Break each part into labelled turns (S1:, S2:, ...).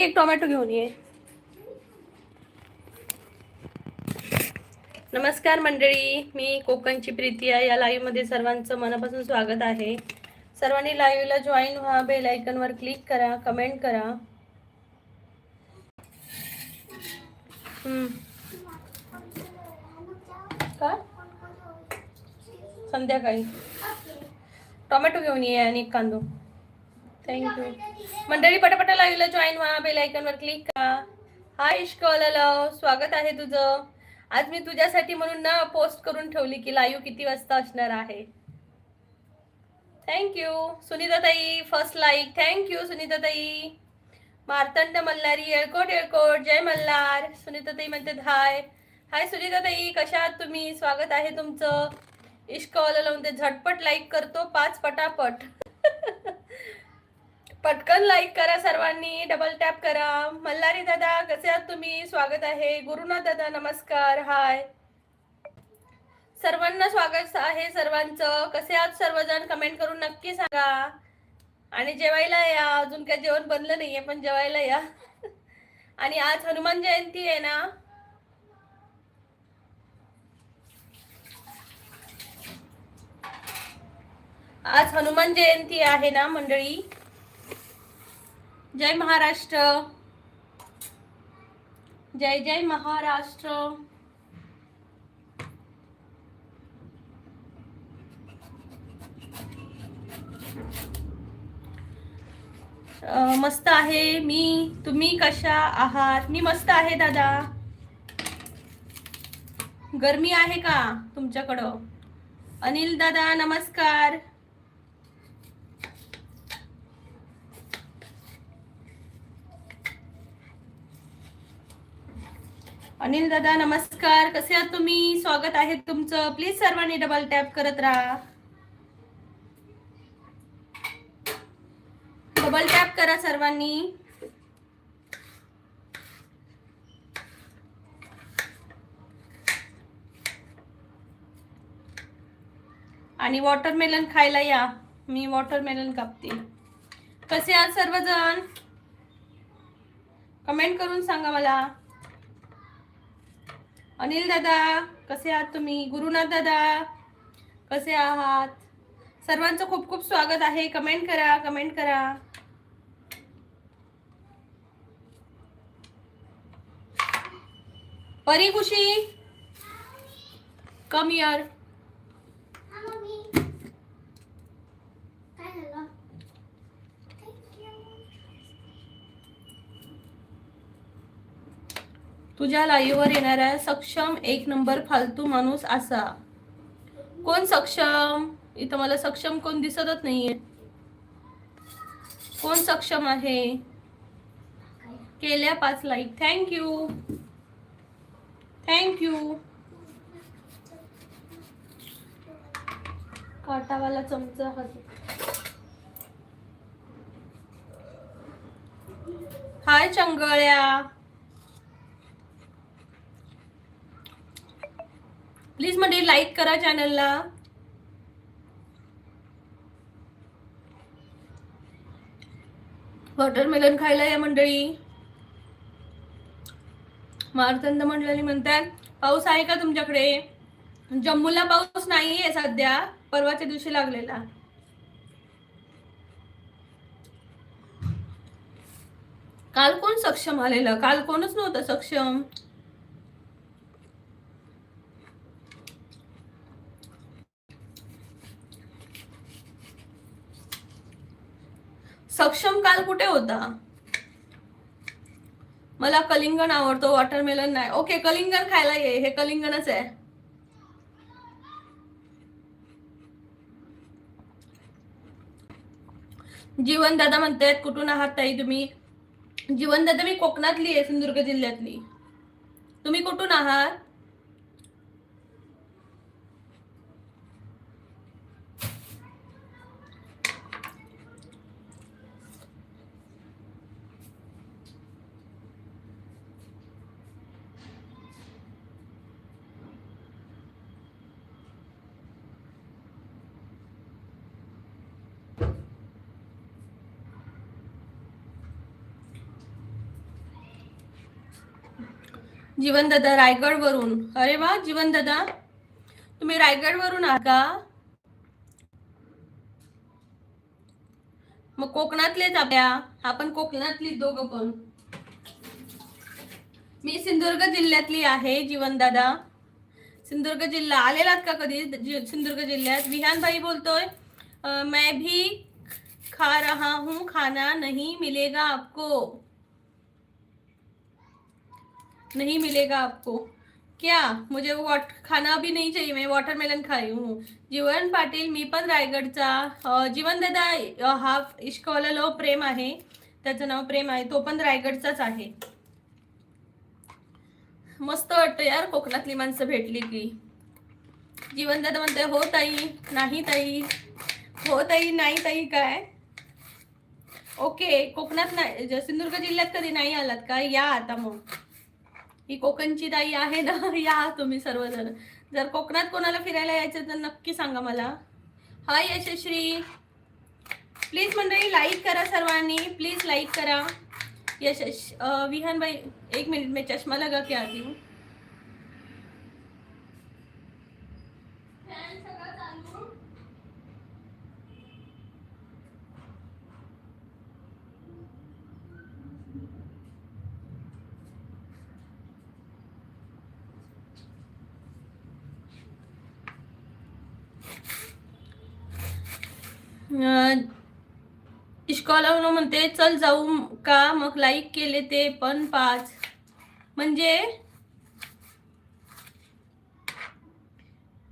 S1: एक टोमॅटो घेऊन ये. नमस्कार मंडळी, मी कोकणची प्रीती आहे. या लाईव्ह मध्ये सर्वांचं मनापासून स्वागत आहे. सर्वांनी लाईव्हला जॉईन व्हा, बेल आयकॉन वर क्लिक करा, कमेंट करा. का संध्याकाळी टोमॅटो घेऊन ये आणि कांदो. थँक्यू मंडळी. पटापटा लाईव्हला जॉईन व्हा, बेल आयकॉन वर क्लिक करा. हाय इश्कॉलला स्वागत आहे तुझं. आज मी तुझ्यासाठी म्हणून ना पोस्ट करून ठेवली की लाईव्ह किती वाजता असणार आहे. थँक्यू सुनीता ताई, फर्स्ट लाईक. थँक्यू सुनीता ताई. मार्तंड मल्हारी, येळकोट येळकोट, जय मल्हार. सुनीता ताई म्हणतात हाय. हाय सुनीता ताई, कशा आहात तुम्ही? स्वागत आहे तुमचं. इश्कॉल लावून ते झटपट लाईक करतो 5 पटापट. पटकन लाईक करा सर्वांनी, डबल टॅप करा. मल्हारी दादा कसे आहात तुम्ही? स्वागत आहे. गुरुनाथ दादा नमस्कार, हाय. सर्वांना स्वागत आहे सर्वांचं. कसे आहात सर्वजण? कमेंट करून नक्की सांगा. आणि जेवायला या. अजून काय जेवण बनलं नाहीये पण जेवायला या. आणि आज हनुमान जयंती आहे ना. आज हनुमान जयंती आहे ना मंडळी. जय महाराष्ट्र, जय जय महाराष्ट्र. मस्त आहे मी. तुम्ही कशा आहात? मी मस्त आहे दादा. गरमी आहे का तुमच्याकडं? अनिल दादा नमस्कार. अनिल दादा नमस्कार, कसे आहात तुम्ही? स्वागत आहे तुमचं. प्लीज सर्वांनी डबल टॅप करत राहा. डबल टॅप करा सर्वांनी. आणि वॉटरमेलन खायला या. मी वॉटरमेलन कापते. कसे आहात सर्वजण? कमेंट करून सांगा मला. अनिल दादा कसे आहात तुम्ही? गुरुनाथ दादा कसे आहात? सर्वांचं खूप खूप स्वागत आहे. कमेंट करा, कमेंट करा. परी खुशी कम हियर. तुझ्या लाईव्हवर येणारा सक्षम एक नंबर फालतू माणूस असा. कोण सक्षम? इथं मला सक्षम कोण दिसतच नाहीये. कोण सक्षम आहे? केल्या 5 लाईक. Thank you, thank you. काटावाला चमचा हात. हाय चंगळ्या. प्लीज मध्ये लाईक करा चॅनलला. वॉटरमेलन खायला या मंडळी. मारतंड मंडळी म्हणतात पाऊस आहे का तुमच्याकडे? जम्मूला पाऊस नाहीये सध्या, परवाच्या दिवशी लागलेला. काल कोण सक्षम आलेलं? काल कोणच नव्हतं सक्षम. सक्षम काल कुठे होता? मला कलिंगण आवडतो, वॉटरमेलन नाही. ओके, कलिंगण खायला ये. हे कलिंगणच आहे. जीवन दादा म्हणतायत कुठून आहात ताई तुम्ही? जीवन दादा मी कोकणातली आहे, सिंधुदुर्ग जिल्ह्यातली. तुम्ही कुठून आहात? जीवन दादा रायगड वरून. अरे वा जीवन दादा, तुम्ही रायगड वरून आहात का? मग कोकणातलेच आपण कोकणातली दोघं पण. मी सिंधुदुर्ग जिल्ह्यातली आहे जीवन दादा. सिंधुदुर्ग जिल्हा आलेलात का कधी सिंधुदुर्ग जिल्ह्यात? विहान भाई बोलतोय मैं भी खा रहा हूँ, खाना नहीं मिलेगा आपको, नहीं मिलेगा आपको क्या? मुझे वो खाना भी नहीं चाहिए, मैं वॉटरमेलन खाई हूँ. जीवन पाटील, मी पण रायगडचा. जीवन दादा हा इश्कवाला प्रेम आहे, त्याचं नाव प्रेम आहे, तो पण रायगडचाच आहे. मस्त वाटतं यार कोकणातली माणसं भेटली की. जीवन दादा म्हणते हो ताई, नाही ताई, हो ताई, नाही ताई. काय ओके, कोकणात नाही, सिंधुदुर्ग जिल्ह्यात कधी नाही आलात का? या आता मग, ही कोकणची ताई आहे ना, या तुम्ही सर्वजण. जर कोकणात कोणाला फिरायला यायचं तर नक्की सांगा मला. हाय यशश्री, प्लीज मंडळी लाईक करा सर्वांनी, प्लीज लाईक करा. विहान भाई एक मिनट में चश्मा लगा के आती हूँ. इश्कॉला म्हणते चल जाऊ का, मग लाईक केले ते पण 5. म्हणजे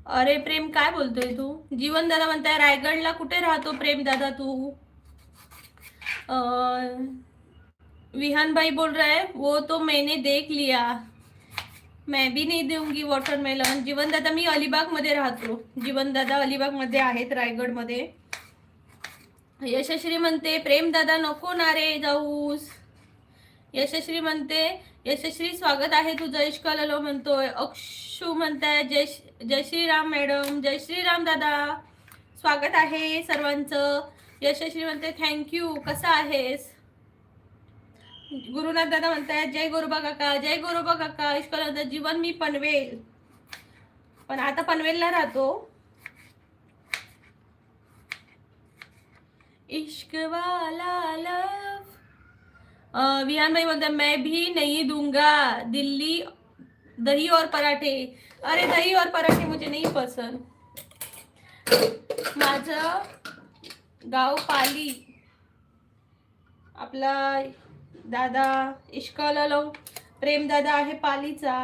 S1: अरे प्रेम काय बोलतोय तू? जीवन दादा म्हणताय रायगडला कुठे राहतो प्रेम दादा तू? विहान भाई बोल रहा है वो तो मैंने देख लिया, मैं भी नहीं दूंगी वॉटरमेलन. जीवन दादा मी अलिबाग मध्ये राहतो. जीवन दादा अलिबाग मध्ये आहेत, रायगड मध्ये. यशश्री म्हणते प्रेम दादा नको ना रे जाऊस. यशश्री म्हणते यशश्री स्वागत आहे तुझं इश्कॉला म्हणतोय. अक्षू म्हणताय जय श्रीराम मॅडम, जय श्रीराम दादा, स्वागत आहे सर्वांचं. यशश्री म्हणते थँक्यू, कसा आहेस? गुरुनाथ दादा म्हणताय जय गोरोबा काका, जय गोरोबा काका. इश्कॉला जीवन मी पनवेल, पण आता पनवेलला राहतो. इश्क वाला लव. विहान भाई बोलते मैं भी नहीं दूंगा दिल्ली दही और पराठे. अरे दही और पराठे मुझे नहीं पसंद. माझं गाव पाली. आपला दादा इश्कॉला प्रेम दादा आहे पालीचा.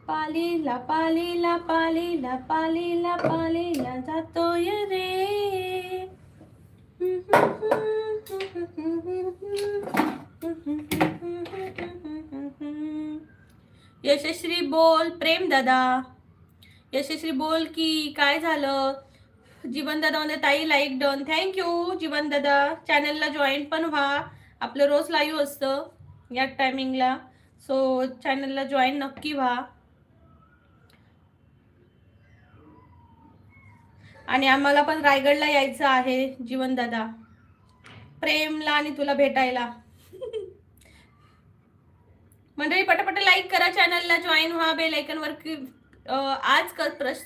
S1: पालीला पालीला पालीला पालीला पालीला जातोय रे. यशश्री बोल प्रेम दादा. यशश्री बोल की काय झालं? जीवन दादा म्हणते ताई लाईक डन. थँक्यू जीवन दादा. चॅनलला जॉईन पण व्हा, आपलं रोज लाईव्ह असतं या टायमिंगला, सो चॅनलला जॉईन नक्की व्हा. आणि आम्हाला पण रायगडला यायचं आहे जीवन दादा, प्रेमला आणि तुला भेटायला. मंडळी पटापट लाईक करा, चॅनलला जॉईन व्हा, बेल आयकॉन वर. आज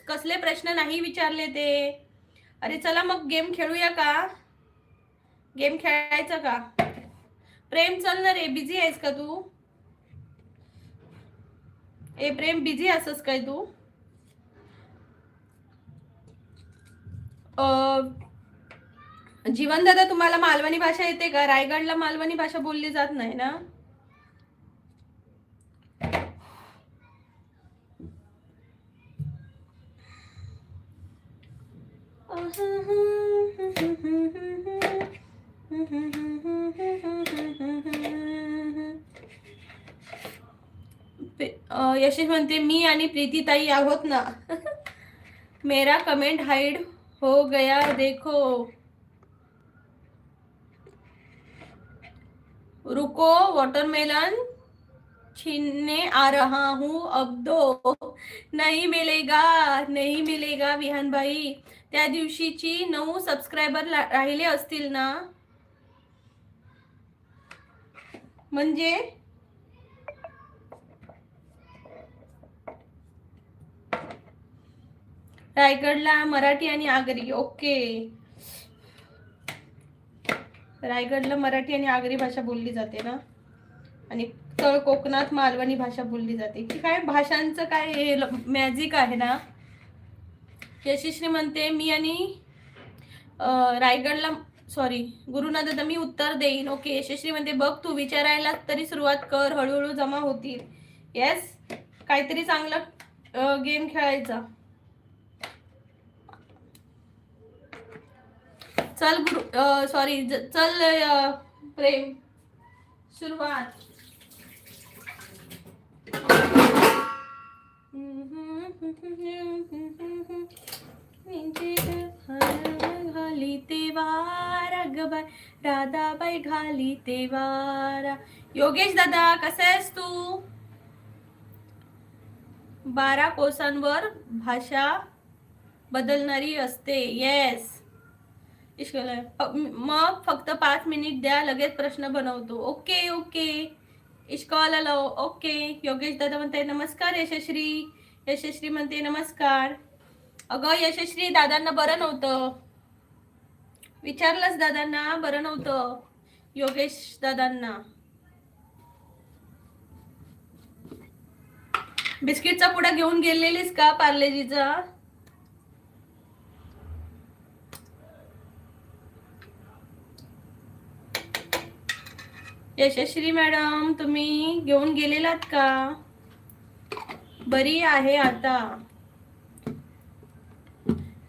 S1: कसले प्रश्न नाही विचारले ते. अरे चला मग गेम खेळूया का? गेम खेळायचं का? प्रेम चल ना रे, बिझी आहेस का तू? ए प्रेम बिझी असस काय तू? जीवन दादा तुम्हाला मालवणी भाषा येते का? रायगडला मालवणी भाषा बोलली जात नाही ना. यशेश म्हणते मी आणि प्रीती ताई आहोत ना. मेरा कमेंट हाइड हो गया देखो, रुको वाटरमेलन छीनने आ रहा हूँ अब दो. नहीं मिलेगा, नहीं मिलेगा विहान भाई. त्या दिवशीची 9 सबस्क्रायबर राहिले असतील ना. म्हणजे रायगडला मराठी आणि आगरी. ओके, रायगडला मराठी आणि आगरी भाषा बोलली जाते ना, आणि तळ कोकणात मालवणी भाषा बोलली जाते. की काय भाषांचं काय मॅजिक आहे ना. यशस्वी म्हणते मी आणि रायगडला, सॉरी गुरुनाथ दादा मी उत्तर देईन. ओके, यशस्वी म्हणते बघ तू विचारायला तरी सुरुवात कर, हळूहळू जमा होतील. येस, काहीतरी चांगला गेम खेळायचा. चल गुरु, सॉरी चल प्रेम, सुरुवात. घाली तेवारा गबाय राधाबाई घाली तेवारा. योगेश दादा कसा आहेस तू? 12 कोसांवर भाषा बदलणारी असते. येस, मग फक्त 5 मिनिट द्या, लगेच प्रश्न बनवतो. ओके ओके, इश्कॉला लाव. ओके, योगेश दादा म्हणते नमस्कार यशश्री. यशश्री म्हणते नमस्कार. अगं यशश्री, दादांना बरं नव्हतं. विचारलंच दादांना, बरं नव्हतं योगेश दादांना. बिस्किटचा पुडा घेऊन गेलेलीस का पार्लेजीचा? यशस्वी मॅडम तुम्ही घेऊन गेलेलात का? बरी आहे आता.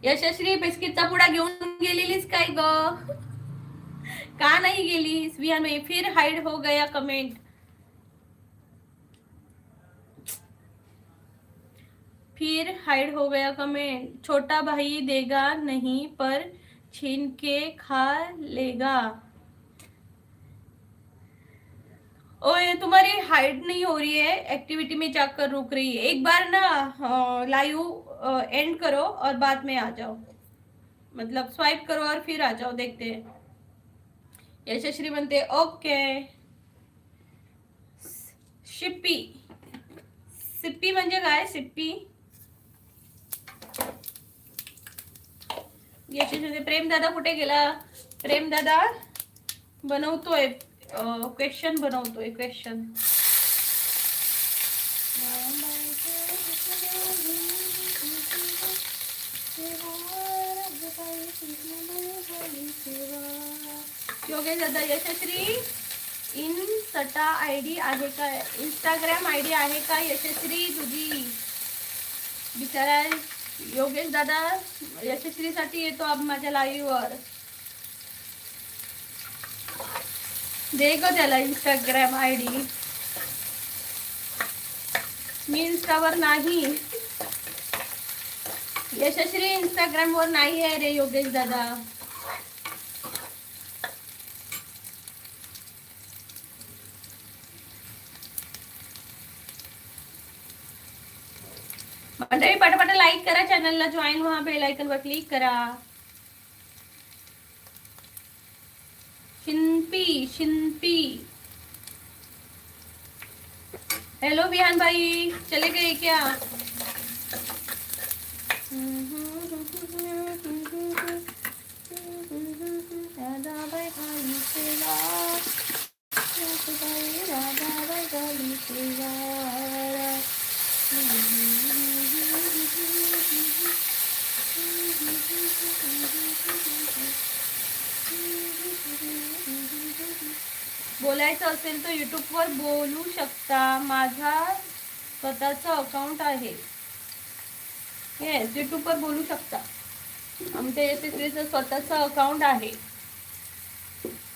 S1: यशस्वी बिस्किटचा पुडा घेऊन गेलेलीस काय ग? का नाही गेलीस? विहान में फिर हाइड हो गया कमेंट. फिर हाइड हो गया कमेंट. छोटा भाई देगा नहीं पर छीन के खा लेगा. ओए तुम्हारी हाइड नहीं हो रही है, एक्टिविटी में जाकर रुक रही है. एक बार ना लाइव एंड करो और बाद में आ जाओ, मतलब स्वाइप करो और फिर आ जाओ, देखते हैं. यशस्वी म्हणते ओके. शिप्पी, सिप्पी म्हणजे काय? सिप्पी. यशस्वी म्हणते प्रेम दादा कुठे गेला? प्रेम दादा बनवतोय क्वेश्चन, बनवतोय क्वेश्चन. योगेश दादा, यशस्वी इन्स्टा आयडी आहे का? इंस्टाग्राम आयडी आहे का यशस्वी तुझी? बिचारा योगेश दादा यशस्वीसाठी येतो अब माझ्या लाईव्ह वर. दे गो त्याला इंस्टाग्राम आयडी. मी इंस्टावर नाही. यशस्वी इंस्टाग्राम वर नाही आहे रे योगेश दादा. मंडळी पटापट लाईक करा, चॅनलला जॉईन व्हा, बेल आयकन वर क्लिक करा. शिंपी शिंपी, हेलो विहान भाई, चले गए क्या? राधाबाई घाली तेवारा, राधाबाई घाली तेवारा. बोलायचं असेल तर यूट्यूबवर बोलू शकता. माझा स्वतःचा अकाउंट आहे. येस, यूट्यूबवर बोलू शकता. आमच्या यशस्वीचं स्वतःचं अकाउंट आहे.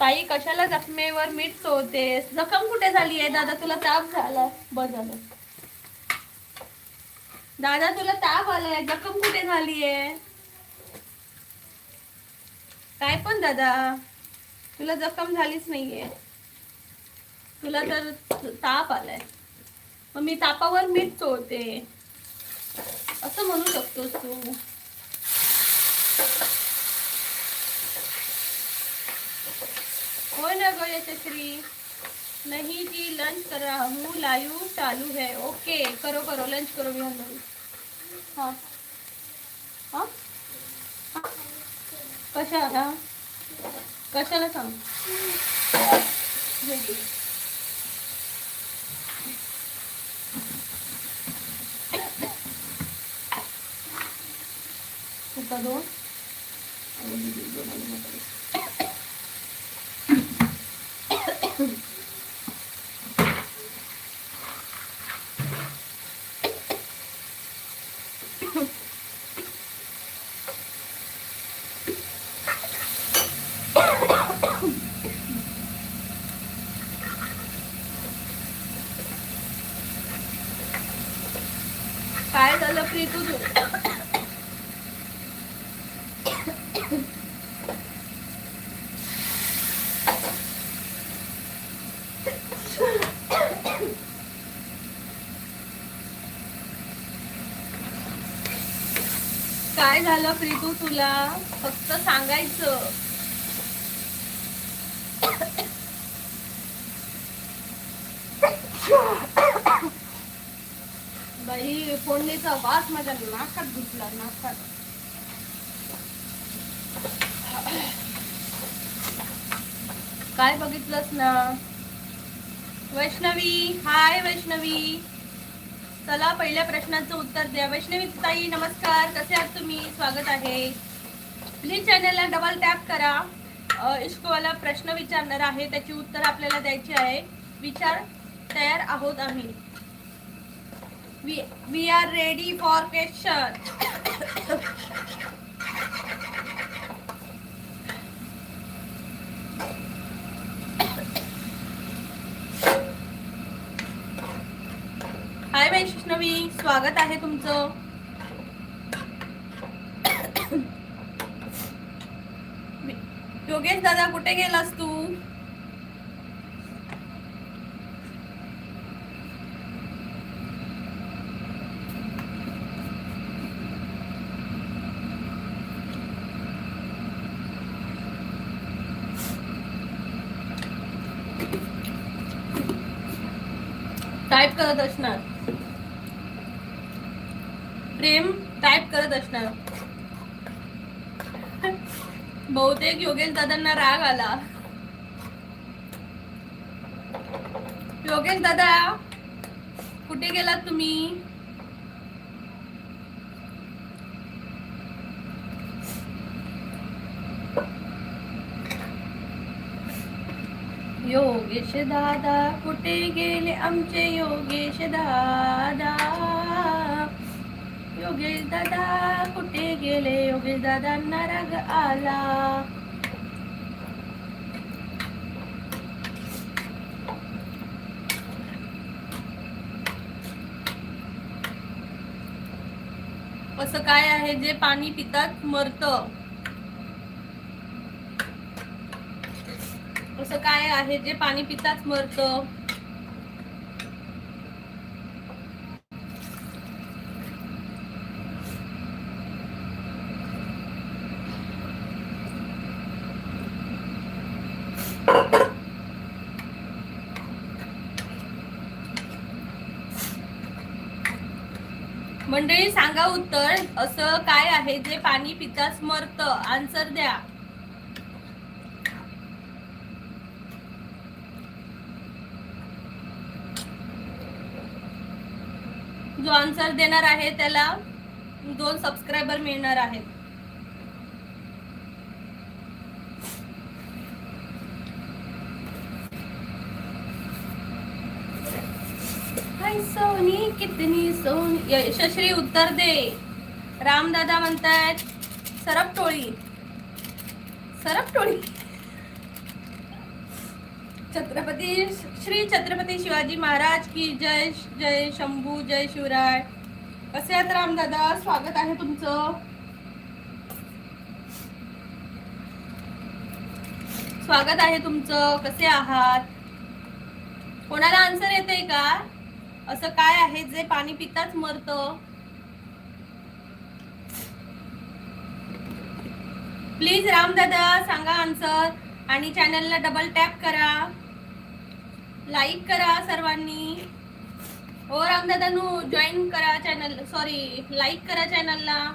S1: ताई कशाला जखमेवर मीठ चोळतेस? जखम कुठे झाली आहे दादा? तुला ताप झाला? बस झालं दादा, तुला ताप आलाय, जखम कुठे झाली आहे? काय पण दादा, तुला जखम झालीच नाहीये, तुला तर ताप आलाय. मग मी तापावर मीठ चोळते असं म्हणू शकतोस तू. होय ना ग यशस्वी? नहीं जी, लंच कर रहा हूँ, लाइव चालू है। ओके, करो करो लंच करो भी हम लोग। हाँ हाँ कशा कशाला सांग दोन काय झालं प्रीतू तू? काय झालं प्रीतू तुला? फक्त सांगायचं. बाई फोडणीचा वास माझ्या नाकात घुसला, नाकात. काय बघितलंस ना वैष्णवी? हाय वैष्णवी, चला पहिल्या प्रश्नाचं उत्तर द्या. वैष्णवी ताई नमस्कार, कसे आहात तुम्ही? स्वागत आहे. प्लीज चॅनलला डबल टॅप करा. इश्कवाला प्रश्न विचारणार आहे, त्याची उत्तर आपल्याला द्यायची आहे. विचार तयार आहोत आम्ही. We are ready for question. Hi Vaishnavi, स्वागत आहे तुमचं. योगेश दादा कुठे गेलास तू? टाइप करत असणार. प्रेम टाइप करत असणार. बहुतेक योगेश दादांना राग आला. योगेश दादा कुठे गेलात तुम्ही? योगेश दादा कुठे गेले आमचे योगेश दादा? योगेश दादा कुठे गेले? योगेश दादांना राग आला. असं काय आहे जे पाणी पितात मरतं? असं काय आहे जे पाणी पिताच मरतं? मंडळी सांगा उत्तर. असं काय आहे जे पाणी पिताच मरतं? आन्सर द्या. जो आन्सर देणार आहे त्याला 2 सबस्क्रायबर मिळणार आहेत. हाय सोनी कितनी सोनी. यशश्री उत्तर दे. रामदादा म्हणतायत सरपटोळी. सरपटोळी. छत्रपती श्री छत्रपती शिवाजी महाराज की जय. जय शंभू, जय शिवराय. कसे आहात रामदादा? स्वागत आहे तुमचं. स्वागत आहे तुमचं. कसे आहात? कोणाला आन्सर येतंय का? असं काय आहे जे पाणी पिताच मरतं? प्लीज रामदादा सांगा आन्सर आणि चॅनलला डबल टॅप करा. लाईक करा सर्वांनी. हो रामदादानू जॉईन करा चॅनल, सॉरी लाईक करा चॅनलला.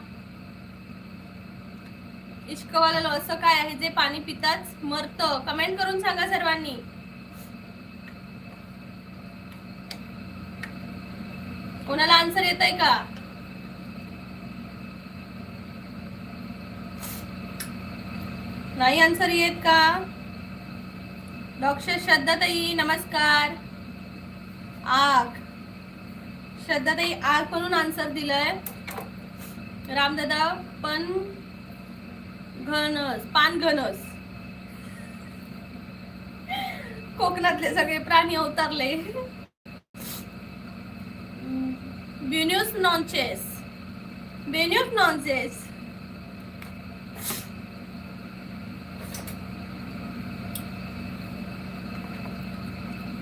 S1: इश्कवाला असं काय आहे जे पाणी पिताच मरतं? कमेंट करून सांगा सर्वांनी. कोणाला आन्सर येत आहे का? नाही आन्सर येत का? डॉक्टर श्रद्धाताई नमस्कार. आग, श्रद्धाताई आग म्हणून आन्सर दिलाय. रामदादा पण घनस, पान घनस. कोकणातले सगळे प्राणी अवतारले. बेन्यूस नॉनचेस, बेन्यूस नॉनचेस.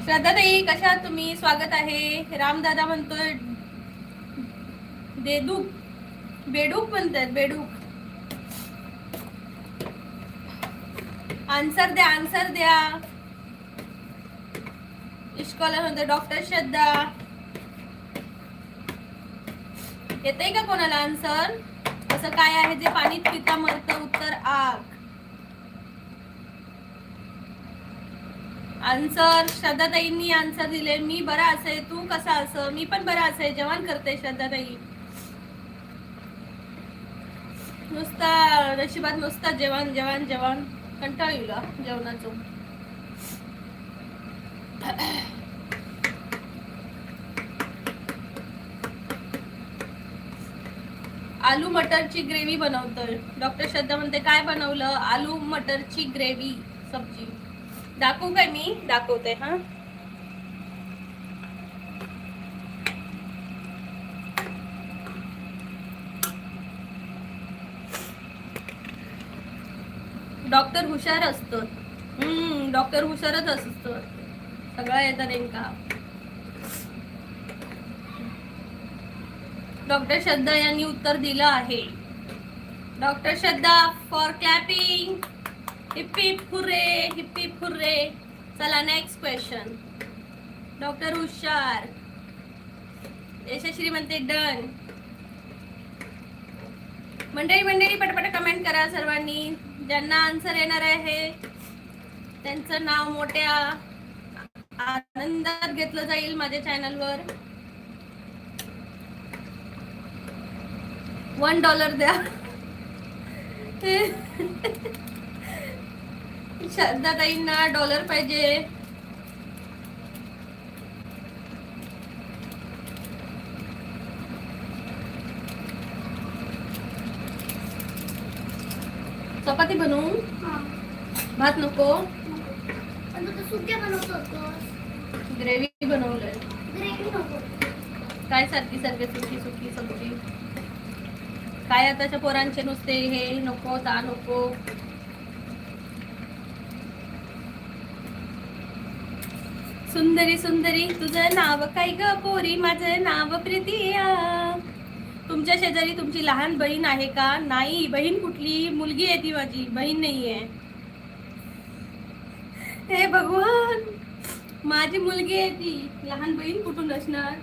S1: श्रद्धाताई कशा आहात तुम्ही? स्वागत आहे. रामदादा म्हणतोय देदूक, बेडूक म्हणतात, बेडूक. आन्सर द्या, आन्सर द्या. इश्कॉलर म्हणते डॉक्टर श्रद्धा. येतंय का कोणाला आन्सर? असं काय आहे जे पाणीत पिता मरतं? उत्तर आग. आन्सर श्रद्धाताईंनी आन्सर दिले. मी बरा असे, तू कसा असं? मी पण बरा असे, जेवण करते श्रद्धाताई. नुसता नशिबात नुसता जेवण जेवण जेवण, कंटाळ येईल जेवणाचं. आलू मटरची ग्रेव्ही बनवतोय. डॉक्टर श्रद्धा म्हणते काय बनवलं? आलू मटरची ग्रेव्ही सब्जी. दाखवू काय? मी दाखवते हा. डॉक्टर हुशार असतो. डॉक्टर हुशारच असतो, सगळं येतं नेमका. डॉक्टर श्रद्धा यांनी उत्तर दिलं आहे. Doctor Shraddha for clapping. Heap heap hurray, heap heap hurray. चला नेक्स्ट क्वेश्चन. डॉक्टर हुशार. यशश्री म्हणते डन. मंडळी पटपट कमेंट करा सर्वांनी. ज्यांना आन्सर येणार आहे त्यांचं नाव मोठ्या आनंदात घेतलं जाईल माझ्या चॅनलवर. $1 द्या. श्रद्धाताईंना डॉलर पाहिजे. चपाती बनवू? भात नको? ग्रेव्ही बनवलंय. काय सारखी सारखी सुकी सुकी सब्जी? काय आताच्या पोरांचे नुसते हे नको ता नको. सुंदरी सुंदरी तुझं नाव काय ग पोरी? माझं नाव प्रीतिया. तुमच्या शेजारी तुमची लहान बहीण आहे का? नाही. बहीण कुठली? मुलगी आहे ती माझी, बहीण नाहीये. हे भगवान, माझी मुलगी आहे ती, लहान बहीण कुठून असणार?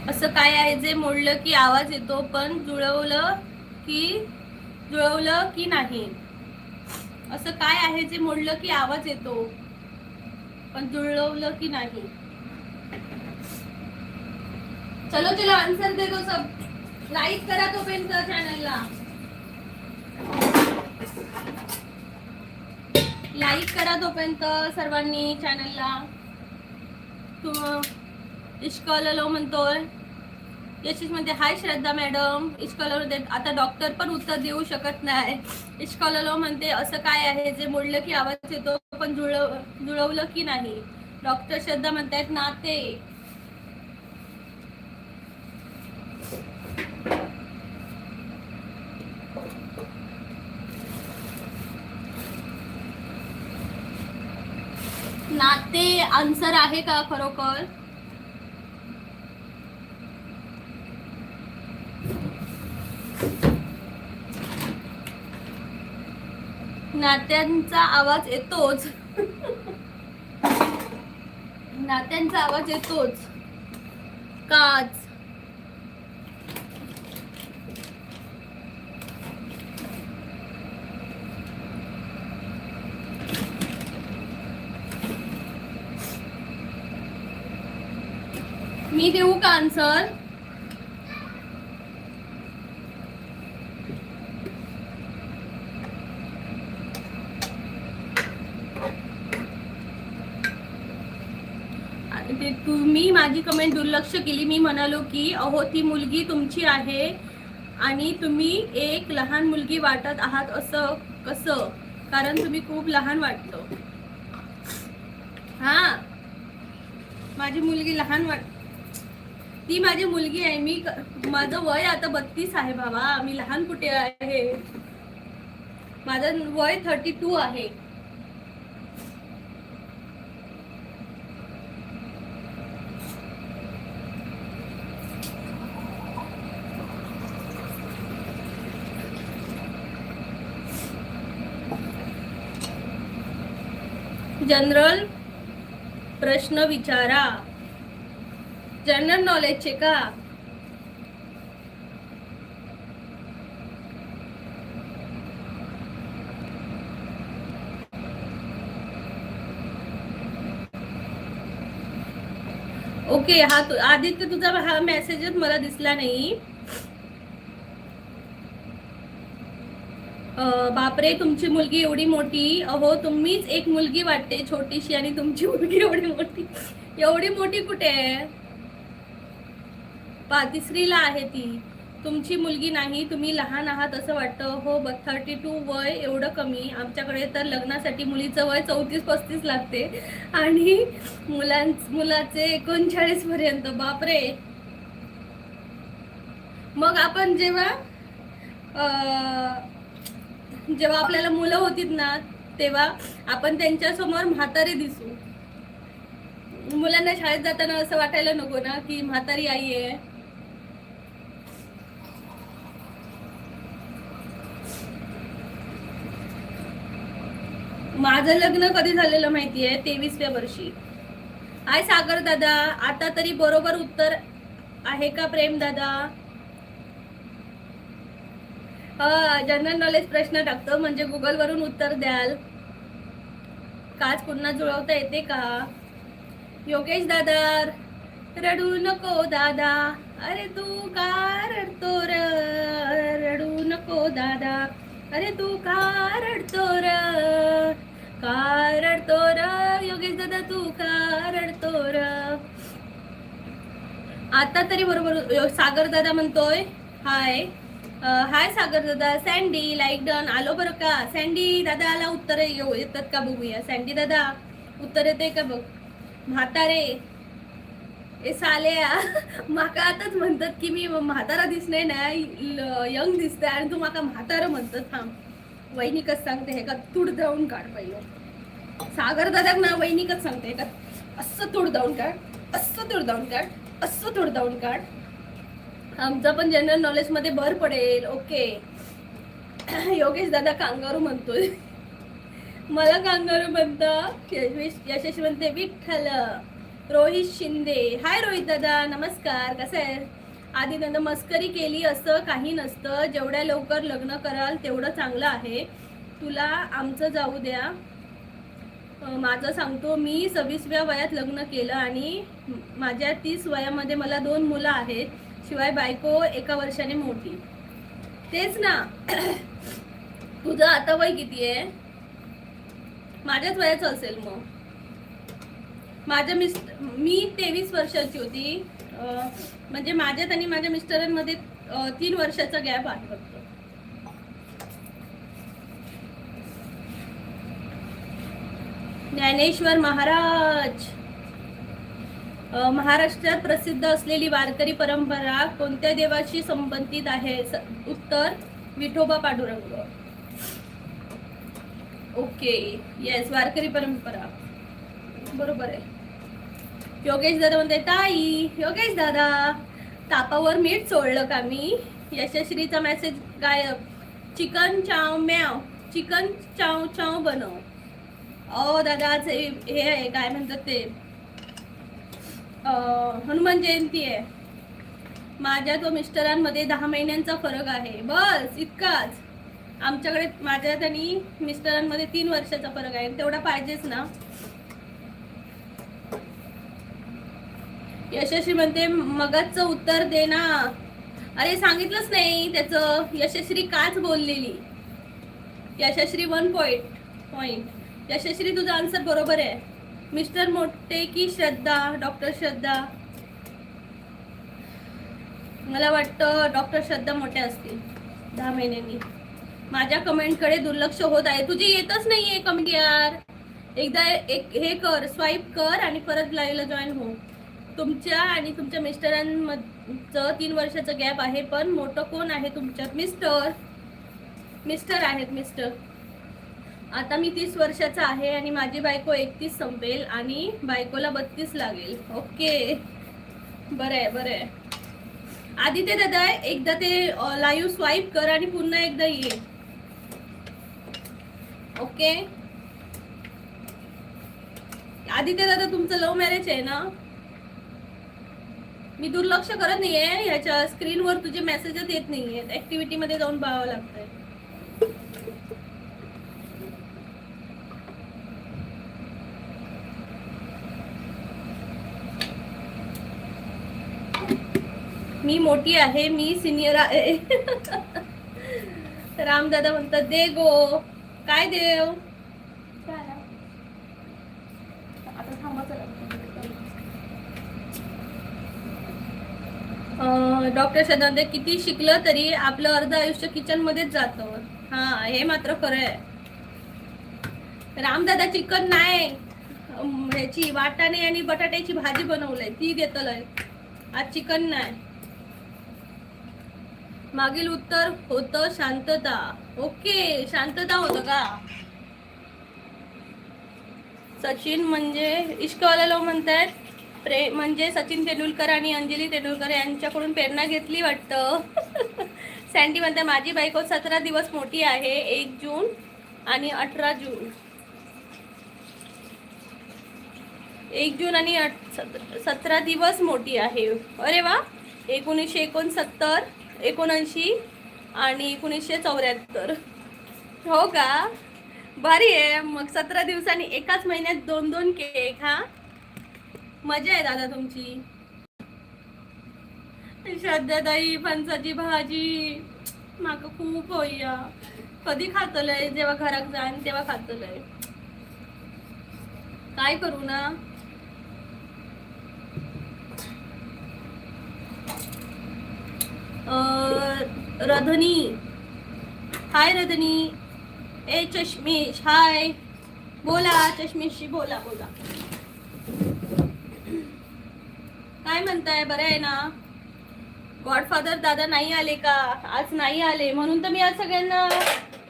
S1: असं काय आहे जे मोडलं की आवाज येतो पण जुळवलं की नाही? असं काय आहे जे मोडलं की आवाज येतो पण जुळवलं की नाही? चलो चलो आंसर दे दो सब. लाईक करा तोपर्यंत चॅनलला. लाईक करा तोपर्यंत सर्वांनी चॅनलला. इश्कॉललो म्हणतोय. यशिश म्हणते हाय श्रद्धा मॅडम. इश्कॉललो म्हणते आता डॉक्टर पण उत्तर देऊ शकत नाही. इश्कॉललो म्हणते असं काय आहे जे मोडलं की आवाज येतो पण जुळवलं की नाही? डॉक्टर श्रद्धा म्हणतायत नाते. नाते आन्सर आहे का खरोखर? नात्यांचा आवाज येतोच. नात्यांचा आवाज येतोच. काच मी देऊ का आन्सर? तुम्ही माझी कमेंट दुर्लक्ष केली. मी म्हणालो की अहो ती मुलगी तुमची आहे आणि तुम्ही एक लहान मुलगी वाटत आहात. असं कसं? कारण तुम्ही खूप लहान वाटतो. हा, माझी मुलगी लहान ती माझी मुलगी आहे. माझं वय आता 32 आहे बाबा. मी लहान कुठे आहे? माझं वय 32 आहे. जनरल प्रश्न विचारा. जनरल नॉलेजचे का? ओके. हा आदित्य तुझा हा मेसेजच मला दिसला नाही. बापरे, तुमची मुलगी एवढी मोठी. अहो तुम्हीच एक मुलगी वाटते छोटीशी आणि तुमची मुलगी एवढी मोठी. एवढी मोठी कुठे आहे? 3रीला आहे ती. तुमची मुलगी नाही, तुम्ही लहान आहात असं वाटतं. हो, 32 वय एवढं कमी. आमच्याकडे तर लग्नासाठी मुलीचं वय 34-35 लागते आणि मुलाचे 39 पर्यंत. बापरे. मग आपण जेव्हा आपल्याला मुलं होतीत ना, तेव्हा आपण त्यांच्या समोर म्हातारे दिसू. मुलांना शाळेत जाताना असं वाटायला नको ना की म्हातारी आई आहे. माझं लग्न कधी झालेलं माहितीये? 23व्या वर्षी. हाय सागर दादा. आता तरी बरोबर उत्तर आहे का प्रेम दादा? जनरल नॉलेज प्रश्न टाकतो म्हणजे गुगल वरून उत्तर द्याल. काच पुन्हा जुळवता येते का? योगेश दादा, रडू नको दादा. अरे तू का रडतो र? रडू नको दादा. अरे तू का रडतो र? का रडतो र? योगेश दादा तू का रडतो र? आता तरी बरोबर सागर दादा म्हणतोय. हाय हाय सागर दादा. Sandy like done. आलो बरं का सँडी दादा? आला उत्तर येतात का बघूया. सँडी दादा उत्तर येते का बघ. म्हातारे ए साल्या, माका आताच म्हणतात की मी म्हातारा दिसणे ना, यंग दिसते आणि तू माका म्हातारा म्हणतात. थांब, वैनिकच सांगते हे का तुड जाऊन काढ पहिलं. सागर दादा ना वैनिकच सांगते का असं तुड जाऊन काढ, असं तुड जाऊन काढ, असं तुड जाऊन काढ. आमचा पण जनरल नॉलेज मध्ये भर पडेल. ओके. योगेश दादा कांगारू म्हणतोय. मला कांगारू म्हणतात. यशस्वी म्हणते विठ्ठल. रोहित शिंदे. हाय रोहित दादा, नमस्कार. कसं आहे? आधी नंतर मस्करी केली असं काही नसतं. जेवढ्या लवकर लग्न कराल तेवढं चांगलं आहे. तुला आमचं जाऊ द्या. माझं सांगतो, मी 26व्या वयात लग्न केलं आणि माझ्या 30 वयामध्ये मला 2 मुलं आहेत. शिवाय बायको 1 वर्षाने मोठी. तेच ना. तुझं आता वय किती आहे? माझ्याच वयाचं असेल मग. मी 23 वर्षाची होती. म्हणजे माझ्यात आणि माझ्या मिस्टरांमध्ये 3 वर्षाचा गॅप आहे फक्त. ज्ञानेश्वर महाराज. महाराष्ट्रात प्रसिद्ध असलेली वारकरी परंपरा कोणत्या देवाशी संबंधित आहे? उत्तर विठोबा पांडुरंग. ओके, येस, वारकरी परंपरा बरोबर आहे. योगेश दादा म्हणते ताई. योगेश दादा, तापावर मीठ सोडलं का मी? यशस्वीचा मेसेज गायब. चिकन चाव म्याव. चिकन चाव चाव बनव. दादा आज हे आहे, काय म्हणतात ते, हनुमान जयंती आहे. माझ्या तो मिस्टरांमध्ये 10 महिन्यांचा फरक आहे. बस इतकाच. आमच्याकडे माझ्यात आणि मिस्टरांमध्ये 3 वर्षाचा फरक आहे. तेवढा पाहिजेच ना. यशस्वी म्हणते मगाचं उत्तर दे ना. अरे सांगितलंच नाही त्याचं. यशस्वी काच बोललेली. यशस्वी 1 पॉइंट. यशस्वी तुझा आन्सर बरोबर आहे. मिस्टर मोठे की श्रद्धा? डॉक्टर श्रद्धा. मला वाटतं डॉक्टर श्रद्धा मोठ्या असतील 10 महिन्यांनी. माझ्या कमेंटकडे दुर्लक्ष होत आहे. तुझी येतच नाहीये कमेंट यार. एकदा एक हे कर, स्वाईप कर आणि परत लाईव्हला जॉईन हो. तुमच्या आणि तुमच्या मिस्टरांचं 3 वर्षाचा गॅप आहे, पण मोठं कोण आहे तुमच्यात? मिस्टर आहेत. मिस्टर. आता मी 30 वर्षाचा आहे आणि माझी बायको 31 संपेल आणि बायकोला 32 लागेल. ओके, बरं आहे. आदित्य दादा एकदा ते लाईव्ह स्वाईप कर आणि पुन्हा एकदा ये. ओके आदित्य दादा, तुमचं लव्ह मॅरेज आहे ना? मी दुर्लक्ष करत नाहीये. ह्याच्या स्क्रीनवर तुझे मेसेजच येत नाहीये. ऍक्टिव्हिटी मध्ये जाऊन बघावं लागतंय. मी मोठी आहे, मी सिनियर आहे. रामदादा म्हणतात दे गो. काय देव? आता थांबायचं. डॉक्टर सदानंद किती शिकलं तरी आपलं अर्ध आयुष्य किचन मध्येच जातं. हा, हे मात्र खरं आहे. रामदादा चिकन नाही, ह्याची वाटाणे आणि बटाट्याची भाजी बनवलंय, ती देतलंय. आज चिकन नाही. मागील उत्तर होतं शांतता. ओके, शांतता होतं का? सचिन म्हणजे इश्कवाला लोक म्हणतात म्हणजे सचिन तेंडुलकर आणि अंजली तेंडुलकर यांच्याकडून प्रेरणा घेतली वाटतं. सँडी म्हणते माझी बायको 17 दिवस मोठी आहे, 1 जून आणि 18 जून. 1 जून आणि 17 दिवस मोठी आहे. अरे वा. 1969, 79 आणि 1974. हो का? भारी आहे. मग 17 दिवसांनी एकाच महिन्यात 2-2 केक. हा, मजा आहे दादा तुमची. श्रद्धाताई फणसाची भाजी माका खूप होईया. कधी खातलंय? जेव्हा घरात जाईन तेव्हा खातलंय. काय करू ना. रधनी, हाय रधनी. ए चष्मीश, हाय. बोला चष्मीशी, बोला. काय म्हणताय? बरं आहे ना? गॉडफादर दादा नाही आले का? आज नाही आले, म्हणून तर मी आज सगळ्यांना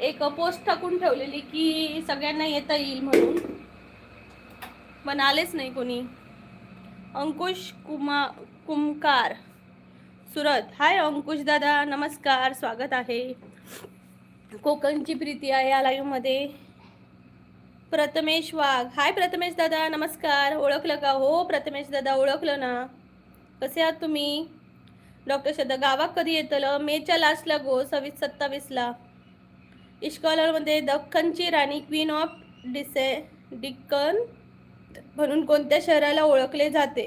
S1: एक पोस्ट टाकून ठेवलेली की सगळ्यांना येता येईल म्हणून, पण आलेच नाही कोणी. अंकुश कुमकार सुरत, हाय अंकुश दादा, नमस्कार, स्वागत आहे. कोकणची प्रीती आहे या लाईव्ह मध्ये. प्रथमेश वाघ, हाय प्रथमेश दादा, नमस्कार. ओळखलं का? हो प्रथमेश दादा, ओळखलं ना. कसे आहात तुम्ही? डॉक्टर श्रद्धा गावात कधी येतलं? मेच्या लास्टला गो, 26-27ला. इश्कॉलरमध्ये दख्खनची राणी, क्वीन ऑफ डिक्कन म्हणून कोणत्या शहराला ओळखले जाते?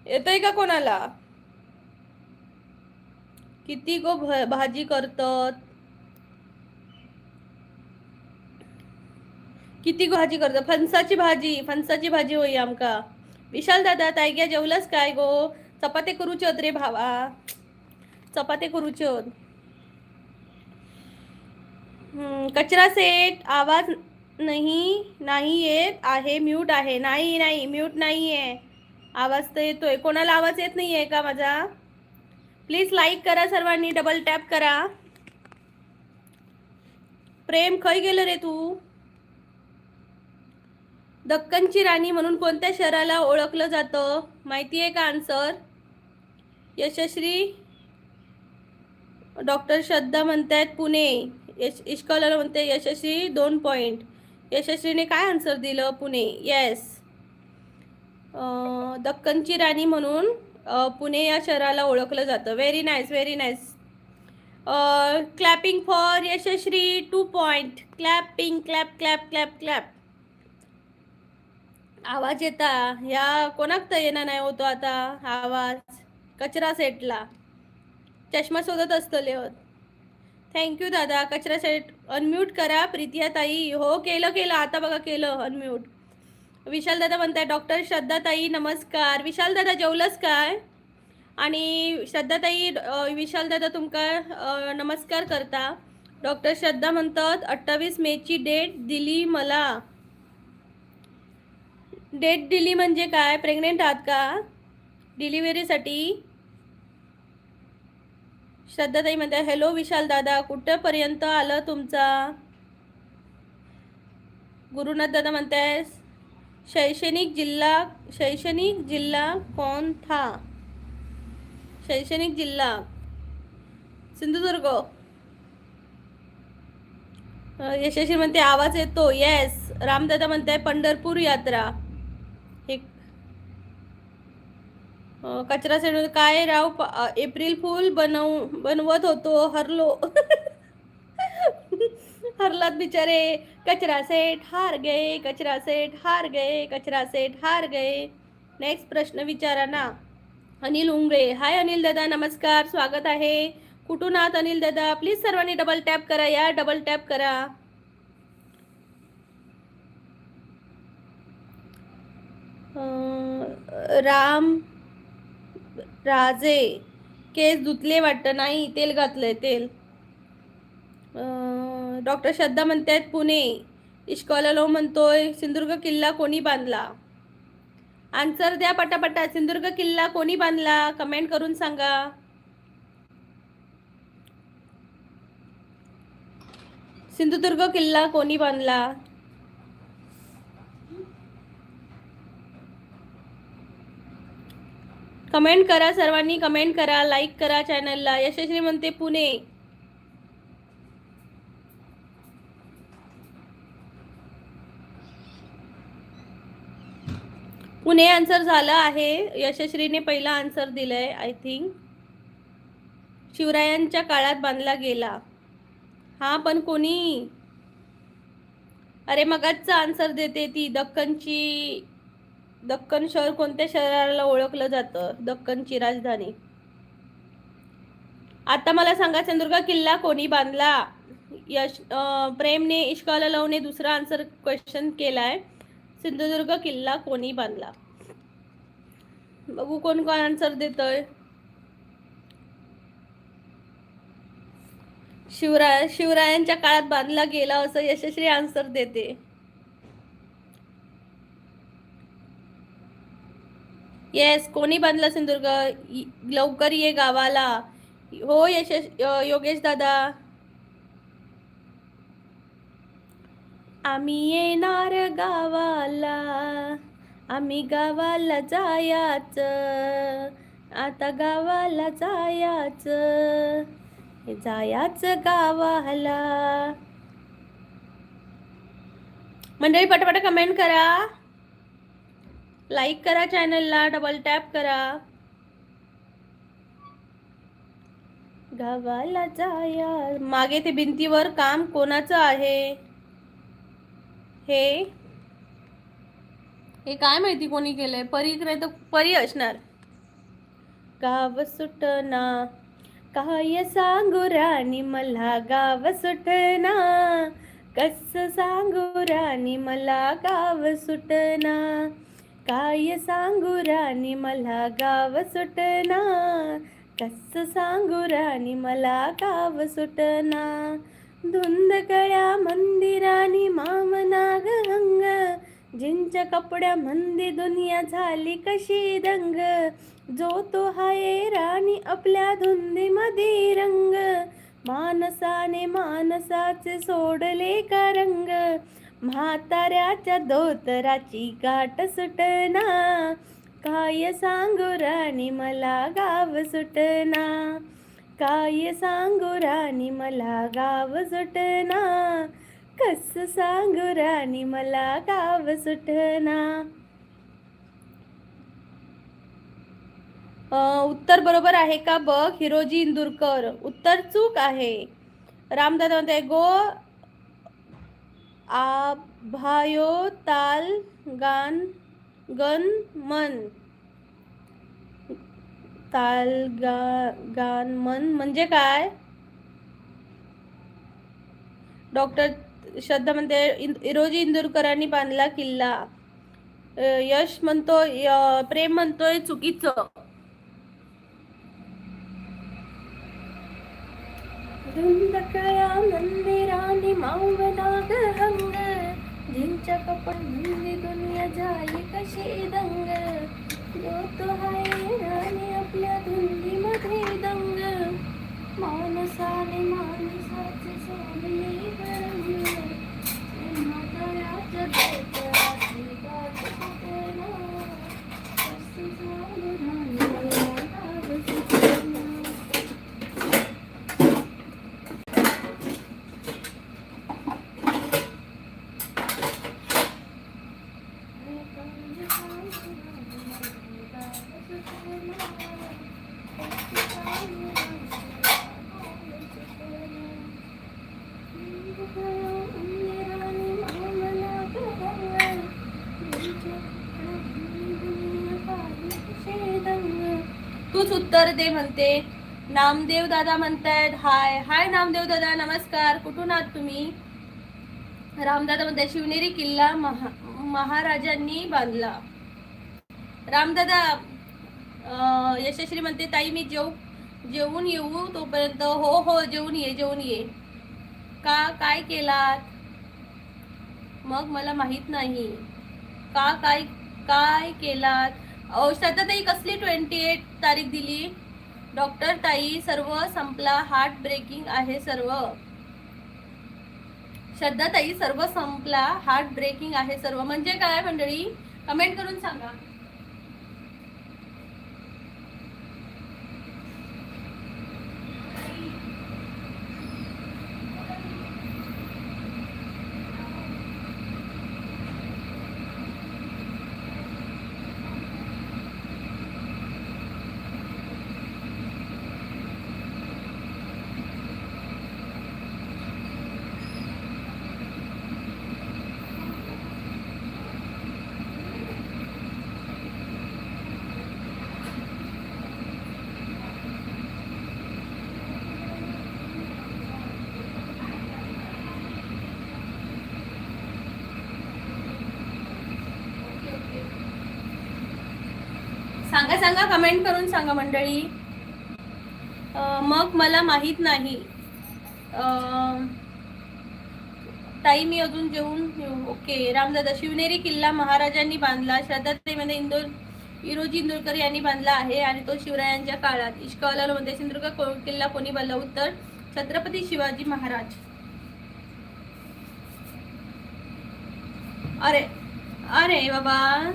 S1: येतंय का कोणाला? किती गो भाजी करतात? किती भाजी करतात? फणसाची भाजी होई आमका. विशाल दादा, ताईग्या जेवलंस काय गो? चपाते करूचे होत रे भावा, चपाते करूचे होत. कचरा सेट, आवाज नाही येत आहे, म्यूट आहे. नाही म्यूट नाही आहे, आवाज तर येतोय. कोणाला आवाज येत नाही आहे का माझा? प्लीज लाईक करा सर्वांनी, डबल टॅप करा. प्रेम खय गेलं रे तू? दक्कनची राणी म्हणून कोणत्या शहराला ओळखलं जातं? माहिती आहे का आन्सर? यशस्वी डॉक्टर श्रद्धा म्हणतात पुणे. इश्कॉलर म्हणते यशस्वी 2 पॉईंट. यशस्वीने काय आन्सर दिलं? पुणे. येस. दक्कनची राणी म्हणून पुणे या शहराला ओळखलं जातं. Very nice, very nice. Clapping for Yashasvi 2 point. Clapping, clap clap clap clap. आवाज येता या कोणाक तर येणार नाही होतो आता आवाज. कचरा सेटला चष्मा शोधत असतले होत. थँक्यू दादा. कचरा सेट अनम्यूट करा. प्रीतिया ताई. हो केलं केलं आता बघा केलं अनम्यूट. विशाल दादा म्हणताय डॉक्टर श्रद्धा ताई नमस्कार. विशाल दादा जेवलंस काय? आणि श्रद्धा ताई विशाल दादा तुमका नमस्कार करता. डॉक्टर श्रद्धा म्हणतात 28 मेची डेट दिली मला. डेट दिली म्हणजे काय? प्रेग्नेंट आहात का डिलिव्हरीसाठी? श्रद्धाताई म्हणते हॅलो विशाल दादा कुठपर्यंत आलं तुमचा? गुरुनाथ दादा म्हणताय शैक्षणिक जिल्हा कौन था? शैक्षणिक जिल्हा सिंधुदुर्ग. यशस्वी म्हणते आवाज येतो. येस. रामदादा म्हणताय पंढरपूर यात्रा. हे कचरा सेट काय राव एप्रिल फूल बनवत होतो हरलो. हरलात बिचारे. कचरा सेट हार गए, कचरा सेट हार गए, कचरा सेट हार गए. नेक्स्ट प्रश्न विचारा ना. अनिल उंगरे. हाय अनिल दादा नमस्कार स्वागत आहे. कुठून आहात अनिल दादा? प्लीज सर्वांनी डबल टॅप करा या. डबल टॅप करा. राम राजे. केस धुतले वाटतं. नाही तेल घातलंय तेल. डॉक्टर श्रद्धा म्हणतात पुणे. इश्कॉललो म्हणतोय सिंधुदुर्ग किल्ला कोणी बांधला? आन्सर द्या पटापटा. सिंधुदुर्ग किल्ला कोणी बांधला? कमेंट करून सांगा. सिंधुदुर्ग किल्ला कोणी बांधला? कमेंट करा सर्वांनी. कमेंट करा. लाईक करा चॅनलला. यशस्वी म्हणते पुणे. पुणे आन्सर झालं आहे. यशस्वीने पहिला आन्सर दिलाय आय थिंक. शिवरायांच्या काळात बांधला गेला. हा पण कोणी? अरे मगाचा आन्सर देते ती. दक्कन शहर कोणत्या शहराला ओळखलं जातं? दक्कनची राजधानी. आता मला सांगा सिंधुदुर्ग किल्ला कोणी बांधला? प्रेमने इश्कॉलने दुसरा आन्सर क्वेश्चन केलाय. सिंधुदुर्ग किल्ला कोणी बांधला? बघू कोण कोण आन्सर देतोय. शिवरायांच्या काळात बांधला गेला असं यशस्वी आन्सर देते. येस. कोणी बांधला सिंधुदुर्ग? लवकर ये गावाला. हो योगेश दादा. आम्ही येणार गावाला. आम्ही गावाला जायाच. आता गावाला जायाच. जायाच गावाला. मंडळी पटापट कमेंट करा. लाईक करा चॅनलला. डबल टॅप करा. गावाला जाया. मागे ते भिंतीवर काम कोणाचं आहे? हे काय माहिती कोणी केलंय. परी नाही तर परी असणार. गाव सुटना काय सांगू राणी मला गाव सुटना. कस सांगू राणी मला गाव सुटना. काय सांगू राणी मला गाव सुटना. कस सांगू राणी मला गाव सुटना. धुंद गळ्या मंदिरानी मामनाग हंग. जिंच्या कपड्या मंदी दुनिया झाली कशी दंग. जो तो हाय राणी आपल्या धुंदीमध्ये रंग. मानसाने मानसाचे सोडले का रंग. म्हाताऱ्याच्या धोतराची गाठ सुटना. काय सांगू राणी मला गाव सुटना. काय सांगू राणी मला गाव सुटना, कस सांगू राणी मला गाव सुटना. उत्तर बरोबर आहे का बघ. हिरोजी इंदुरकर. उत्तर चूक आहे. रामदादा म्हणते गो आभायो ताल गान गन मन. ताल गान मन म्हणजे काय. डॉक्टर श्रद्धा म्हणते हिरोजी इंदुरकरांनी बांधला किल्ला. यश म्हणतो प्रेम म्हणतोय चुकीचं. रुंदकळ्या मंदिराने मावनाग हंग, जिंच्या कपडांनी दुनिया झाली कशी दंग. जो तो हाय राणी आपल्या धुंदीमध्ये दंग, मानसाने माणसाचे सोडले रंग. म्हाताऱ्याच्या डोक्याची गाठ फुटना, कशी सांगू राणी मला गाव सुटना. तूच उत्तर दे म्हणते. नामदेव दादा म्हणतायत हाय. हाय नामदेव दादा, नमस्कार. कुठून आहात तुम्ही. रामदादा म्हणताय शिवनेरी किल्ला महाराजांनी बांधला. रामदादा. यशस्वी म्हणते ताई मी जेवून येऊ तोपर्यंत. हो हो जेवून ये. काय केलात मग मला माहित नाही. काय केलात. श्रद्धा ताई कसली 28 तारीख दिली. डॉक्टर ताई सर्व संपला, हार्ट ब्रेकिंग आहे सर्व. श्रद्धा ताई सर्व संपला, हार्ट ब्रेकिंग आहे सर्व म्हणजे काय मंडळी, कमेंट करून सांगा. सांगा कमेंट करून सांगा मंडळी. मग मला माहित नाही ताई मी अजून जेवून येऊ. ओके. रामदादा शिवनेरी किल्ला महाराजांनी बांधला. श्रद्धा ताईमध्ये हिरोजी इंदुरकर यांनी बांधला आहे आणि तो शिवरायांच्या काळात. इश्कावाला मध्ये सिंधुदुर्ग किल्ला कोणी बांधला. उत्तर छत्रपती शिवाजी महाराज. अरे बाबा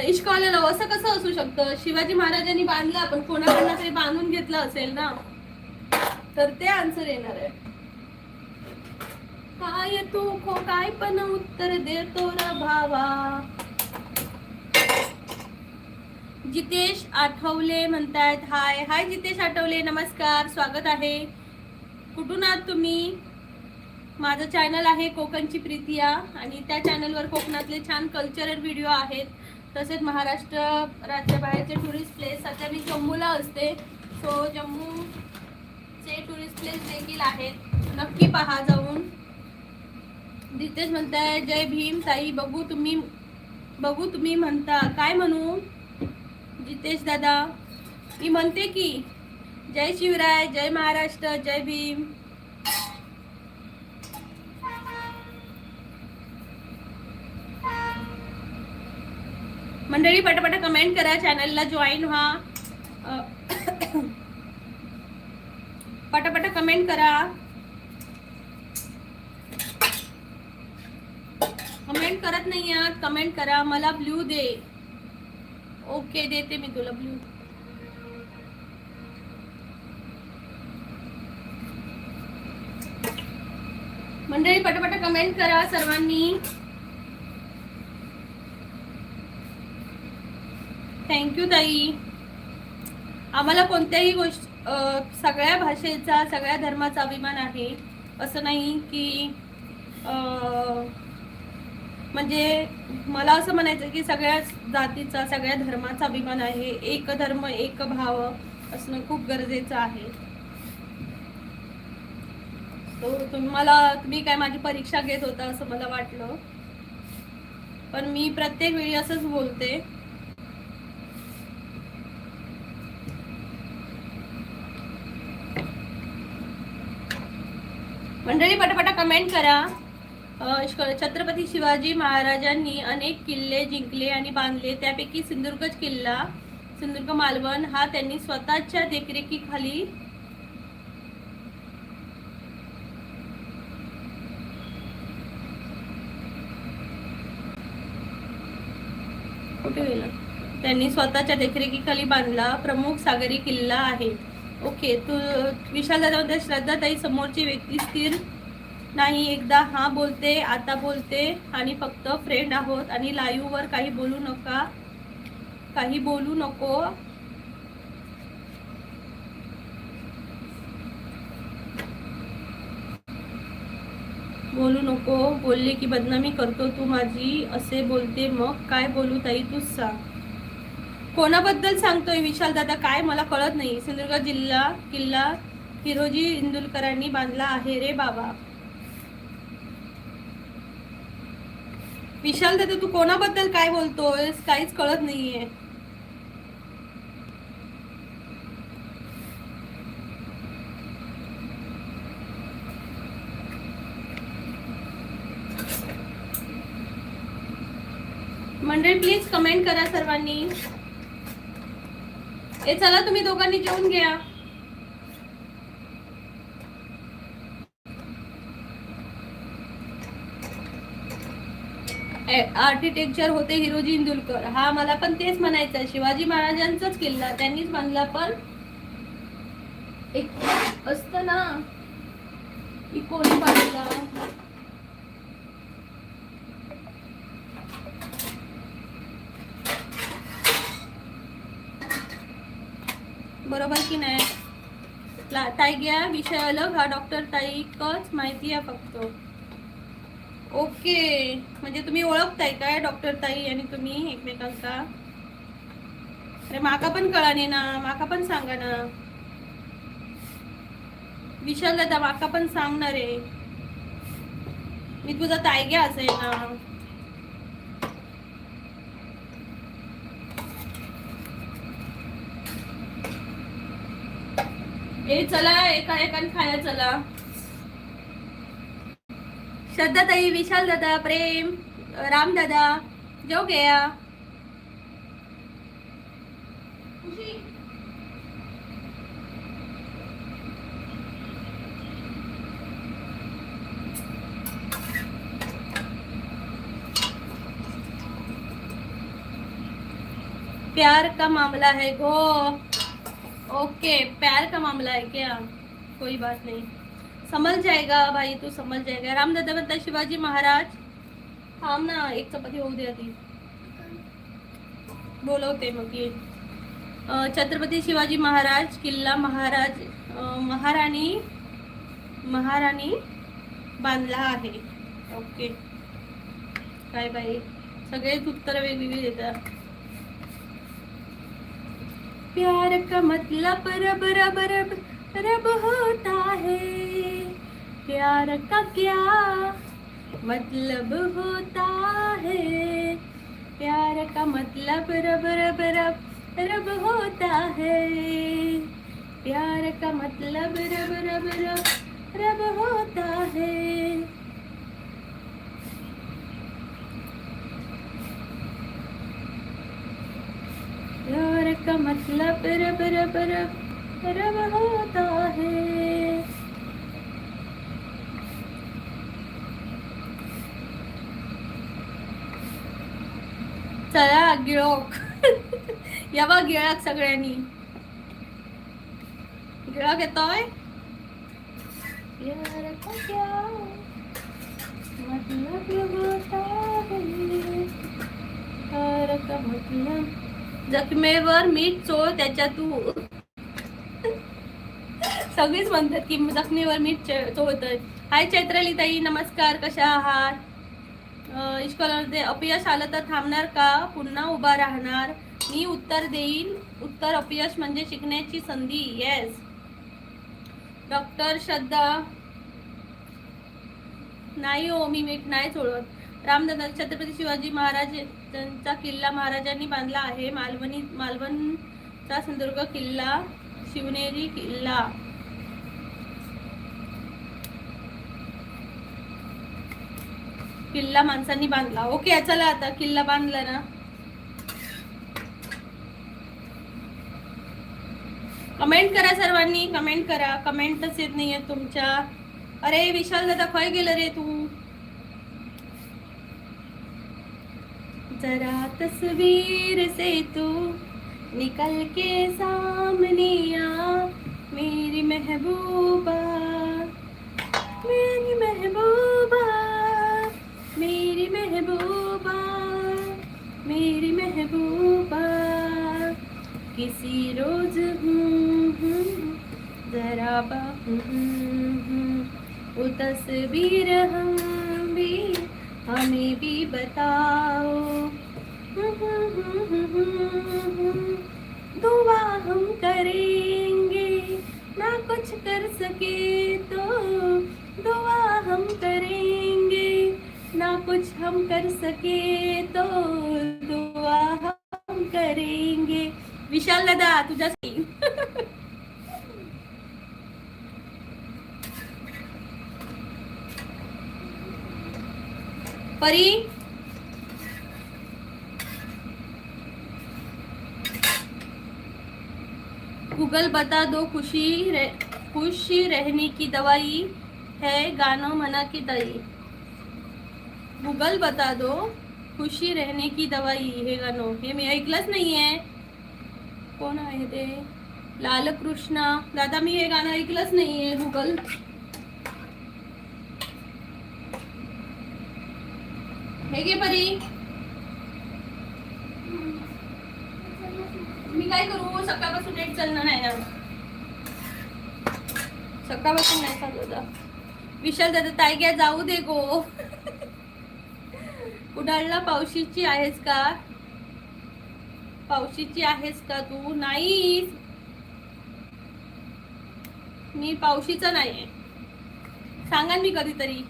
S1: इश्कावाला असं कसं असू शकतं. शिवाजी महाराजांनी बांधला पण कोणाकडनं तरी बांधून घेतलं असेल ना, तर ते आन्सर येणार आहे. काय तू काय पण उत्तर देतो रा भावा. जितेश आठवले म्हणतायत हाय. हाय जितेश आठवले, नमस्कार, स्वागत आहे. कुठून आहात तुम्ही. माझं चॅनल आहे कोकणची प्रीतिया आणि त्या चॅनलवर कोकणातले छान कल्चरल व्हिडिओ आहेत. तसेच महाराष्ट्र राज्याबाहेरचे टुरिस्ट प्लेस. सध्या मी जम्मूला असते, सो जम्मूचे टुरिस्ट प्लेस देखील आहेत, नक्की पहा जाऊन. जितेश म्हणताय जय भीम ताई. बघू तुम्ही म्हणता. काय म्हणू जितेश दादा. मी म्हणते की जय शिवराय, जय महाराष्ट्र, जय भीम. मंडळी पटापटा कमेंट करा, चॅनलला जॉईन व्हा. पटापटा कमेंट करा. कमेंट करत नाही आहात, कमेंट करा. मला ब्ल्यू दे. ओके देते मी तुला ब्ल्यू. मंडळी पटापट कमेंट करा सर्वांनी. थँक्यू ताई. आम्हाला कोणत्याही गोष्ट सगळ्या भाषेचा सगळ्या धर्माचा अभिमान आहे. असं नाही की म्हणजे मला असं म्हणायचं की सगळ्या जातीचा सगळ्या धर्माचा अभिमान आहे. एक धर्म एक भाव असणं खूप गरजेचं आहे. तुम्ही काय माझी परीक्षा घेत होता असं मला वाटलं, पण मी प्रत्येक वेळी असंच बोलते. मंडळी पटापटा कमेंट करा. छत्रपती शिवाजी महाराजांनी अनेक किल्ले जिंकले आणि बांधले. त्यापैकी सिंधुदुर्ग किल्ला, सिंधुदुर्ग मालवण हा त्यांनी स्वतःच्या देखरेखीखाली त्यांनी स्वतःच्या देखरेखीखाली बांधला प्रमुख सागरी किल्ला आहे. ओके, तू विशाल दादा श्रद्धाताई समोरची व्यक्ती स्थिर नाही. एकदा हा बोलते, आता बोलते आणि फक्त फ्रेंड आहोत आणि लाईव्ह वर काही बोलू नका, काही बोलू नको. बोलू नको, बोलले की बदनामी करतो तू माझी, असे बोलते. मग काय बोलू ताई तूच सांग. कोणाबद्दल सांगतोय विशाल दादा काय मला कळत नाही. सिंधुदुर्ग जिल्हा किल्ला हिरोजी इंदुलकरांनी बांधला आहे रे बाबा. विशाल दादा तू कोणाबद्दल काय बोलतोय काहीच कळत नाहीये. मंडळी प्लीज कमेंट करा सर्वांनी. ए चला तुम्ही दोघांनी जेवून घ्या. आर्किटेक्चर होते हिरोजी इंदुलकर. हा मला पण तेच म्हणायचं. शिवाजी महाराजांचाच किल्ला त्यांनीच बांधला, पण एक असतं ना की कोणी बांधला. बरोबर की नाही ताई. घ्या विषय अलग, हा डॉक्टर ताईकच माहिती आहे फक्त. ओके, म्हणजे तुम्ही ओळखताय काय डॉक्टर ताई आणि तुम्ही एकमेकांका. अरे माका पण कळाने ना, माका पण सांगा ना विशाल दादा, माका पण सांगणार आहे. मी तुझा ताईग्या असेल ना. ए चला एका एकान खाया चला. श्रद्धा ताई, विशाल दादा, प्रेम, राम दादा जाओ गया. प्यार का मामला है गो. ओके, प्यार का मामला है क्या, कोई बात नहीं, समझ जाएगा भाई, तू समझ जाएगा. रामदादा म्हणता शिवाजी महाराज. थांब ना, एक चपाती होऊ दे आधी, बोलवते मग ये. छत्रपती शिवाजी महाराज किल्ला महाराज महाराणी बांधला आहे. ओके, काय बाई सगळेच उत्तर वेगवेगळी देतात. प्यार का मतलब रब रब रब रब होता है. प्यार का क्या मतलब होता है. प्यार का मतलब रब रब रब रब होता है. प्यार का मतलब रब रब रब रब होता है. प्यार का मतलब रब रब रब रब होता है. चला गिळोक. या बघ गिळक सगळ्यांनी. गिळक येतोय. प्यार का क्या जखमेवर मीठ चोळ त्याच्या तू. सगळीच म्हणतात की जखमेवर मीठ चोळतय. हाय चैत्राली ताई, नमस्कार, कशा आहात? इश्कॉलरमध्ये अपयश आलं तर थांबणार का, पुन्हा उभा राहणार? मी उत्तर देईन. उत्तर अपयश म्हणजे शिकण्याची संधी. येस. डॉक्टर श्रद्धा, नाही हो, मी मीठ नाही चोळत. रामदादा, छत्रपती शिवाजी महाराजांचा किल्ला महाराजांनी बांधला आहे. मालवणचा सिंधुदुर्ग किल्ला, शिवनेरी किल्ला. किल्ला माणसांनी बांधला. ओके, चला आता किल्ला बांधला ना. कमेंट करा सर्वांनी, कमेंट करा. कमेंटच येत नाहीये तुमच्या. अरे विशाल दादा, खय गेलं रे तू? जरा तस्वीर से तू निकल के सामने आ, मेरी महबूबा, मेरी महबूबा, मेरी महबूबा, मेरी महबूबा, किसी रोज जरा वो तस्वीर हमें भी बताओ, दुआ हम करेंगे ना कुछ कर सके तो, दुआ हम करेंगे ना कुछ हम कर सके तो, दुआ हम करेंगे. विशाल दादा, तुझ्यासाठी. परी, गूगल बता दो खुशी रहने की दवाई है, गाणं म्हणा की ताई. गूगल बता दो खुशी रहने की दवाई हे गाणं, हे मी ऐकलंच नाहीये. कोण आहे ते? लालकृष्ण दादा, मी हे गाणं ऐकलंच नाहीये. गूगल. हे घे परी. मी काय करू, सकाळपासून नेट चालणार नाही ना. सकाळपासून नाही चालू. विशाल दादा, ताई घ्या, जाऊ दे गो. कुडाळला पावशीची आहेस का? पावशीची आहेस का तू? नाही, मी पावशीचा नाहीये. सांगा मी कधीतरी.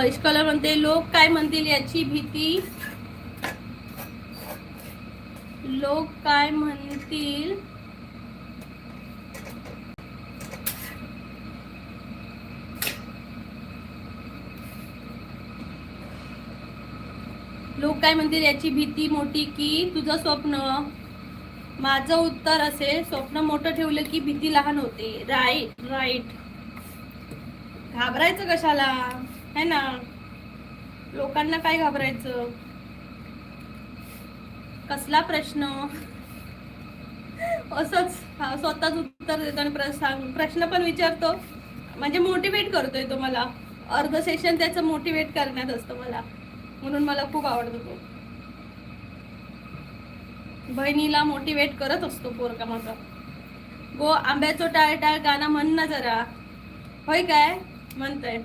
S1: इश्कॉलर म्हणते, लोक काय म्हणतील याची भीती, लोक काय म्हणतील लोक काय म्हणतील याची भीती मोठी की तुझं स्वप्न? माझं उत्तर असेल, स्वप्न मोठं ठेवलं की भीती लहान होते. Right right. घाबरायचं कशाला, है ना? लोकांना काय घाबरायचं? कसला प्रश्न? असंच स्वतःच उत्तर देतो आणि प्रश्न पण विचारतो, म्हणजे मोटिवेट करतोय तो मला. अर्ध सेशन त्याचं मोटिवेट करण्यात असतं मला, म्हणून मला खूप आवडतो तो. बहिणीला मोटिवेट करत असतो पोरका माझा. गो आंब्याचो टाळ टाळ गाणं म्हण ना जरा. होय काय म्हणतंय?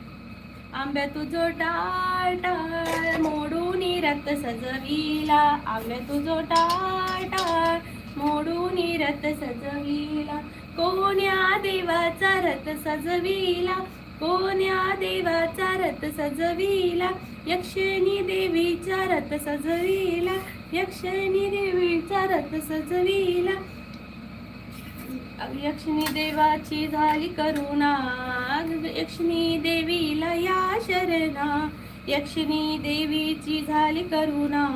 S1: आंब्या तुझो टाळ टाळ मोडून रथ सजविला, आंब्या तुझो टाळ टाळ मोडून रथ सजविला, कोण्या देवाचा रथ सजविला, कोण्या देवाचा रथ सजविला, यक्षिणी देवीचा रथ सजविला, यक्षिणी देवीचा रथ सजविला, यक्षिणी देवाची झाली करुणा, यक्षिणी देवीला या शरणा, यक्षिणी देवीची झाली करुणा,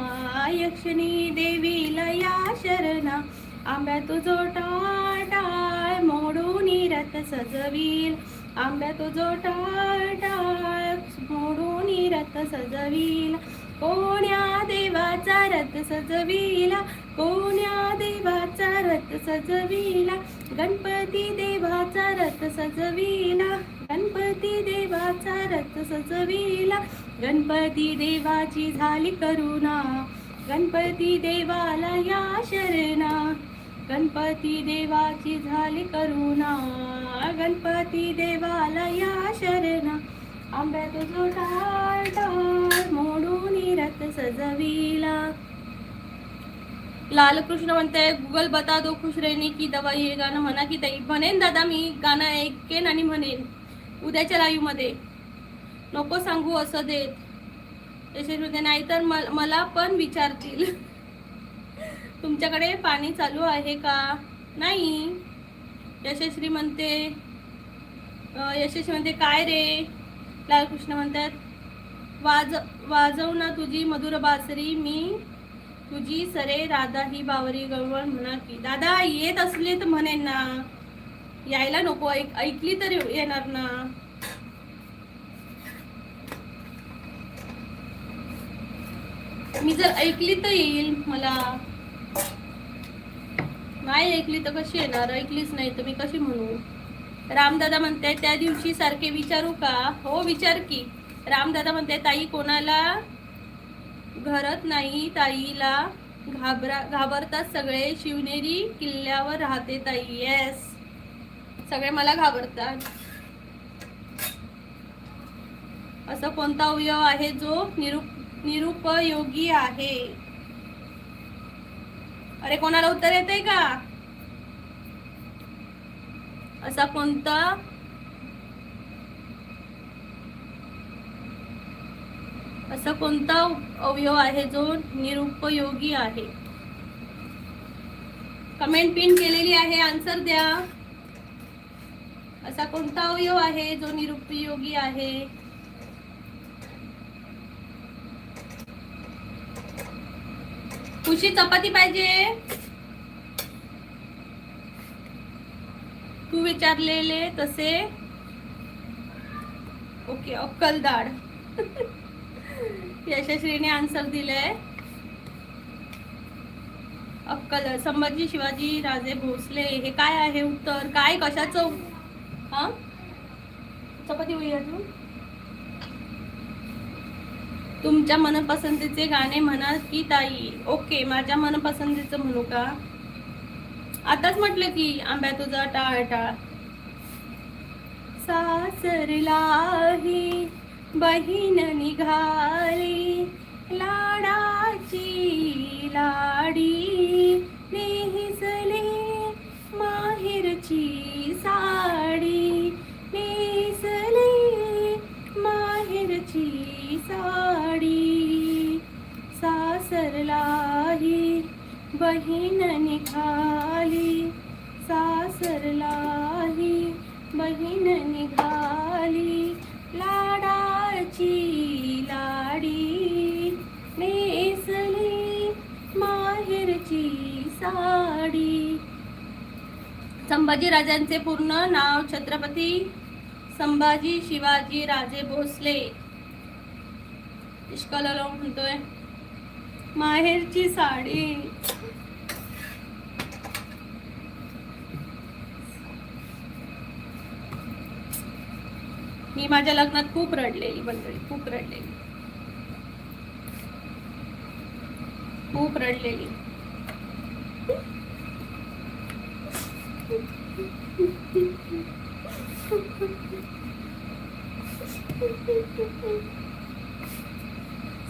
S1: यक्षिणी देवीला या शरणा, आंब्या तुझो टाळ टाळ मोडून रथ सजविल, आंब्या तुझो टाळ टाळ मोडून रथ सजविल, कोण्या देवाचा रथ सजविला, कोण्या देवाचा रथ सजविला, गणपती देवाचा रथ सजविला, गणपती देवाचा रथ सजविला, गणपती देवाची झाली करुणा, गणपती देवाला या शरणा, गणपती देवाची झाली करुणा, गणपती देवाला या शरणा, आंब्यात जो टाळ मोडून रथ सजविला. लालकृष्ण म्हणते गुगल बता दो खुश रहने की दवाई, हे गाणं म्हणा की ताई. म्हणेन दादा, मी गाणं ऐकेन आणि म्हणेन उद्याच्या लाईव्ह मध्ये. नको सांगू असं देत तसे होते, नाहीतर मला पण विचारतील तुमच्याकडे पाणी चालू आहे का. नाही. यशस्वी म्हणते काय रे. लालकृष्ण म्हणतात वाजव ना तुझी मधुर बासरी, मी तुझी सरे राधा ही बावरी गवळ, म्हणा की. दादा येत असले तर म्हणेन ना, यायला नको, ऐकली तर येणार ना. मी जर ऐकली तर येईल, मला नाही ऐकली तर कशी येणार. ऐकलीच नाही तर मी कशी म्हणू. रामदादा म्हणते त्या दिवशी सारखे विचारू का. हो विचार की. रामदादा म्हणते ताई कोणाला घरत नाही, ताईला घाबरतात सगळे, शिवनेरी किल्ल्यावर राहते ताई. येस, सगळे मला घाबरतात. असं कोणता अवयव आहे जो निरुपयोगी आहे. अरे कोणाला उत्तर येतंय का. असा कोणता अवयव आहे जो निरुपयोगी आहे. कमेंट पिन केलेली आहे, आन्सर द्या. असा कोणता अवयव आहे जो निरुपयोगी आहे. खुशी चपाती पाहिजे. तू विचारलेले तसे. ओके, अक्कल दाढ. यशस्वीने आन्सर दिलंय. अक्कल. संभाजी शिवाजी राजे भोसले. हे काय आहे उत्तर. काय कशाचं. हा चपाती होईल अजून. तुमच्या मनपसंतीचे गाणे म्हणा की ताई. ओके, माझ्या मनपसंतीचं म्हणू का. आताच म्हटलं की आंब्या तुझा टाळ टाळ. सासरलाही बहीण निघाली, लाडाची लाडी, नेसली माहेरची साडी, नेसली माहेरची साडी. सासरलाही बहीण निघाली, सासरलाही बहीण निघाली, लाडाची लाडी, नेसली माहेरची साडी. संभाजी राजांचे पूर्ण नाव छत्रपती संभाजी शिवाजी राजे भोसले. इश्काला म्हणतोय माहेरची साडी. मी माझ्या लग्नात खूप रडलेली मंडळी, खूप रडलेली, खूप रडलेली.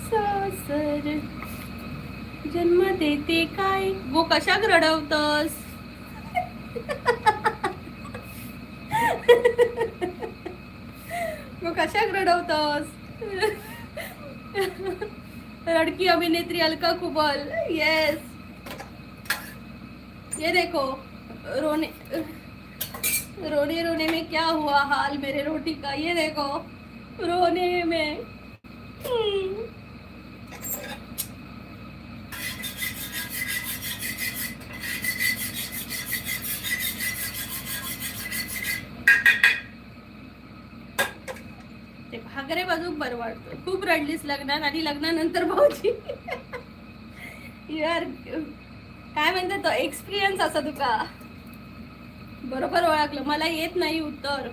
S1: सासर जन्म देते काय. गो कशाक रडवतस. गो कशाक रडवतस. लड़की अभिनेत्री अलका कुबल. यस, ये देखो रोने रोने रोने में क्या हुआ हाल मेरे रोटी का. ये देखो रोने में. भाग वगैरे बाजूक बरं वाटतं. खूप रडलीस लग्नात आणि लग्नानंतर भाऊजी यार काय म्हणतात तो एक्सपिरियन्स असा तुका बरोबर ओळखलं. मला येत नाही उत्तर.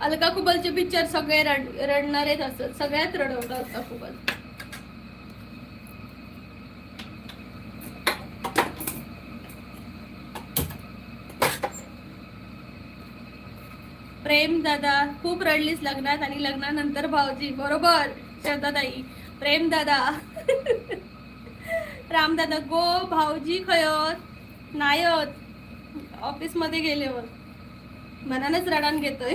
S1: अलका कुबलचे पिक्चर सगळे रडणारेच असत. सगळ्यात रडवलं अलका कुबल. प्रेम दादा खूप रडलीस लग्नात आणि लग्नानंतर भाऊजी. बरोबर श्रद्धाताई. प्रेम दादा राम दादा गो भाऊजी खयत नायत ऑफिस मध्ये गेल्यावर मनानच रडान घेतोय.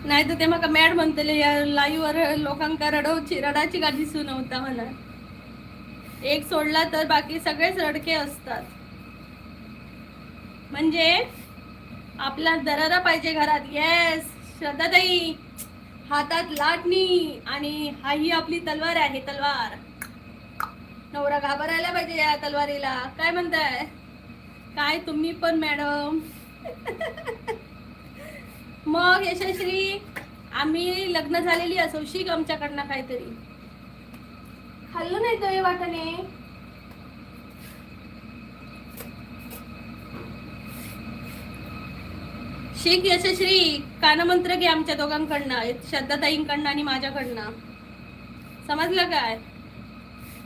S1: नाही तर ते मका मॅड म्हणतले या लाईव्ह वर लोकांका रडाची गाठी सुनवता म्हणा. एक सोडला तर बाकी सगळेच रडके असतात. म्हणजे आपला दरारा पाहिजे घरात. येस श्रद्धाताई. हातात लाटणी आणि हा ही आपली तलवार आहे. तलवार. नवरा घाबरायला पाहिजे या तलवारीला. काय म्हणताय काय तुम्ही पण मॅडम. मग यशश्री आम्ही लग्न झालेली असो शिक आमच्याकडनं काहीतरी. खाल्लं नाही तो वाटाणे. शिक यशश्री. कानमंत्र घे आमच्या दोघांकडनं. श्रद्धाताईंकडनं आणि माझ्याकडनं. समजलं काय.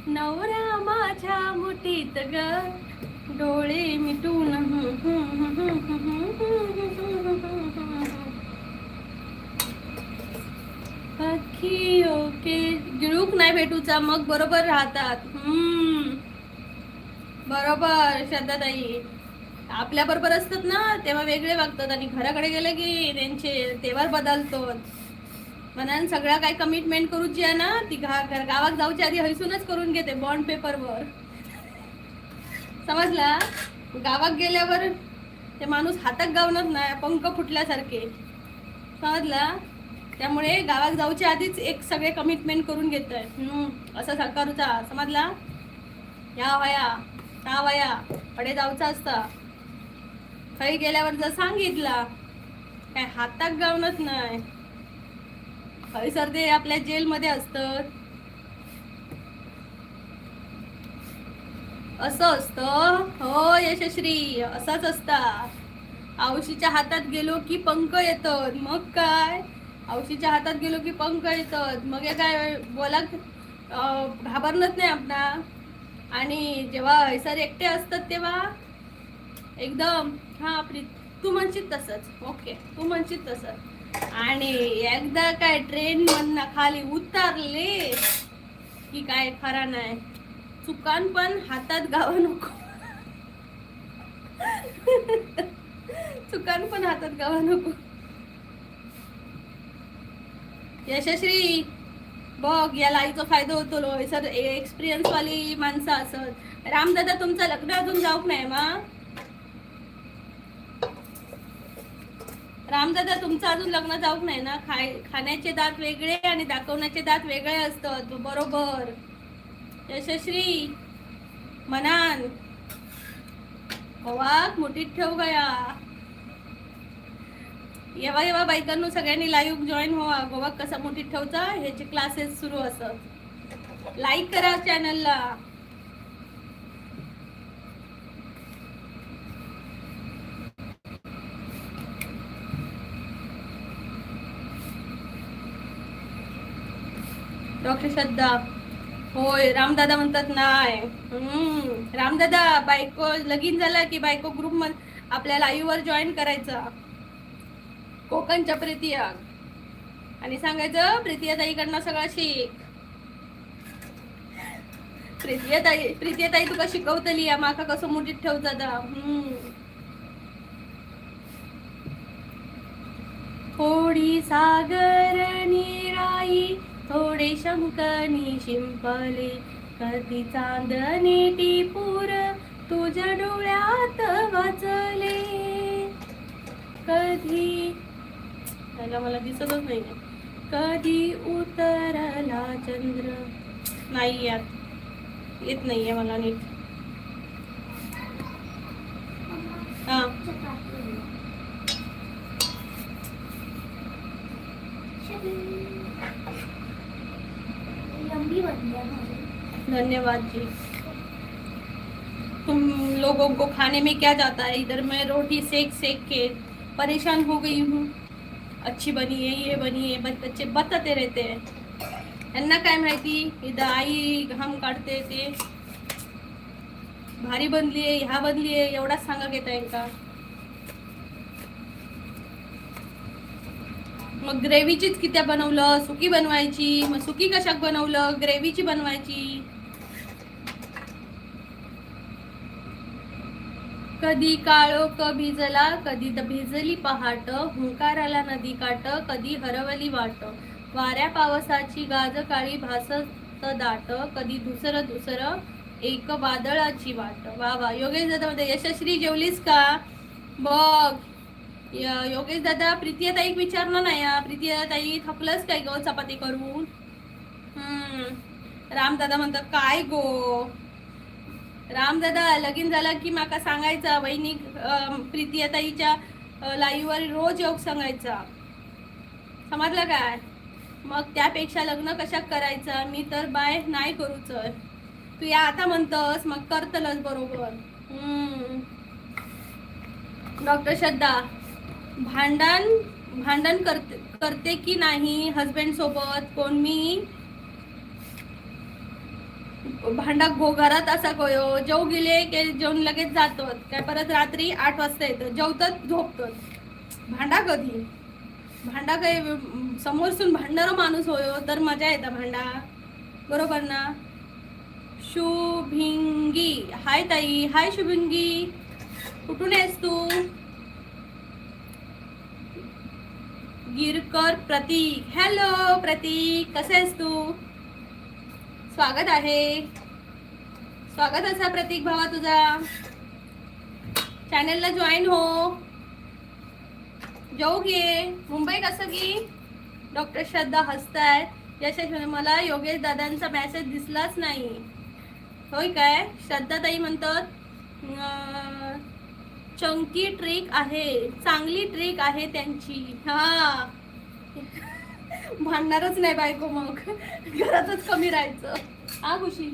S1: नवरा माझ्या मुठीत ग डोळे मिटून. ओके गिळूक नाही भेटूचा मग बरोबर राहतात. बरोबर श्रद्धाताई. आपल्या बरोबर असतात ना तेव्हा वेगळे वागतात आणि घराकडे गेले की त्यांचे तेव्हा बदलतो. म्हणून सगळ्या काय कमिटमेंट करूची आहे ना ती गावात जाऊच्या आधी हयसूनच करून घेते बॉन्ड पेपरवर. समजला. गावात गेल्यावर ते माणूस हातात गावणार नाही पंख फुटल्यासारखे. समजला. त्यामुळे गावात जाऊच्या आधीच एक सगळे कमिटमेंट करून घेतोय. असं करूचा. समजला. या वया त्या वया कडे जाऊचा असता. काही गेल्यावर जर सांगितला काय हातात गावनच नाही. सर ते आपल्या जेलमध्ये असतं. असं असतं. हो यशश्री असंच असता. औशीच्या हातात गेलो की पंख येतात. मग काय औशीच्या हातात गेलो की पंख येतात. मग हे काय बोला घाबरत नाही आपला. आणि जेव्हा सर एकटे असतात तेव्हा एकदम हा तू म्हणशील तसंच. ओके तू म्हणशील तसंच. आणि एकदा काय ट्रेन मधनं खाली उतरले की काय खरा नाही. चुकान पण हातात गावा नको. चुकान पण हातात गावा नको. यशश्री बघ या लाईचा फायदा होतो. सर एक्सपिरियन्स वाली माणसं असत. रामदादा तुमचं लग्न अजून जाऊक नाही मा. रामदादा तुमचं अजून लग्न जाऊक नाही ना. खाण्याचे दात वेगळे आणि दाखवण्याचे दात वेगळे असतात. बरोबर यशश्री. मनान गोवात मुठीत ठेव गया. येवा येवा बायकांनो सगळ्यांनी लाईव्ह जॉईन व्हा. गोवा कसा मुठीत ठेवचा ह्याचे क्लासेस सुरू असत. लाईक करा चॅनलला. डॉक्टर श्रद्धा होय. रामदादा म्हणतात नाही. रामदादा बायको लगीन झाला की बायको ग्रुप मध्ये आपल्या लाईव्ह वर जॉईन करायचा. कोकणच्या प्रीतिया आणि सांगायचं प्रीतिया ताईकडनं सगळं शिक. प्रीतिया ताई तुका शिकवतली माका कसं मुठीत ठेवता. थोडी सागर निराई थोडे शंकनी शिंपले कधी चांदणी टिपूर तुझ्या डोळ्यात वाचले. कधी मला दिसतच नाही. कधी उतरला चंद्र. नाही येत नाहीये मला नीट. हा धन्यवाद जी। तुम लोगों को खाने में क्या जाता है, इधर मैं रोटी सेक सेक के परेशान हो गई हूँ। अच्छी बनी है, ये बनी है, बच्चे बताते रहते हैं, यांना काय माहिती। इथं आई घाम काढते ते भारी बनली आहे, ह्या बनली आहे, एवढाच सांगा घेता येईल का? मग ग्रेव्हीचीच किती बनवलं, सुकी बनवायची, मग सुकी कशाक बनवलं, ग्रेव्हीची बनवायची। कधी काळोख भिजला, कधी भिजली पहाट, हुंकाराला नदी काठ, कधी हरवली वाट, वाऱ्या पावसाची गाज काळी भासत दाट, कधी दुसरं दुसरं एक वादळाची वाट। वा वा, योगेश दादा मध्ये यशश्री जेवलीस का बघ। योगेश दादा प्रीती ताईक विचारलं नाही, प्रीती ताई थकलंच काय गो चपाती करून। राम दादा म्हणतात काय गो, राम दादा लगीन झालं की माका सांगायचा, वहिनी प्रीती ताईच्या लाईव्ह वर रोज योग सांगायचा, समजलं काय? मग त्यापेक्षा लग्न कशाक करायचं, मी तर बाय नाही करूच। तू या आता म्हणतस मग करतलच बरोबर। डॉक्टर श्रद्धा भांडण करते की नाही हस्बंड सोबत, कोण मी भांडा घरात असा कोयो जेव गेले की जेवण लगेच जातो काय, परत रात्री 8 वाजता येतं, जेवतात झोपतात। भांडा कधी भांडा काय समोरसून भांडणारा माणूस होयो तर मजा येतं भांडा, बरोबर ना? शुभिंगी हाय ताई, हाय शुभिंगी, कुठून आहेस तू? गिरकर प्रतीक, हॅलो प्रतीक, कसा आहेस तू? स्वागत आहे, स्वागत असा प्रतीक भावा तुझा, चॅनलला जॉईन हो, जाऊ घे। मुंबई कसं की डॉक्टर श्रद्धा हसताय, यशस्वी मला योगेश दादांचा मेसेज दिसलाच नाही, होय काय? श्रद्धा ताई म्हणतात चंकी ट्रिक आहे, चांगली ट्रिक आहे त्यांची। हा भांडणारच नाही बायको, मग घरातच कमी राहायचं। हा खुशी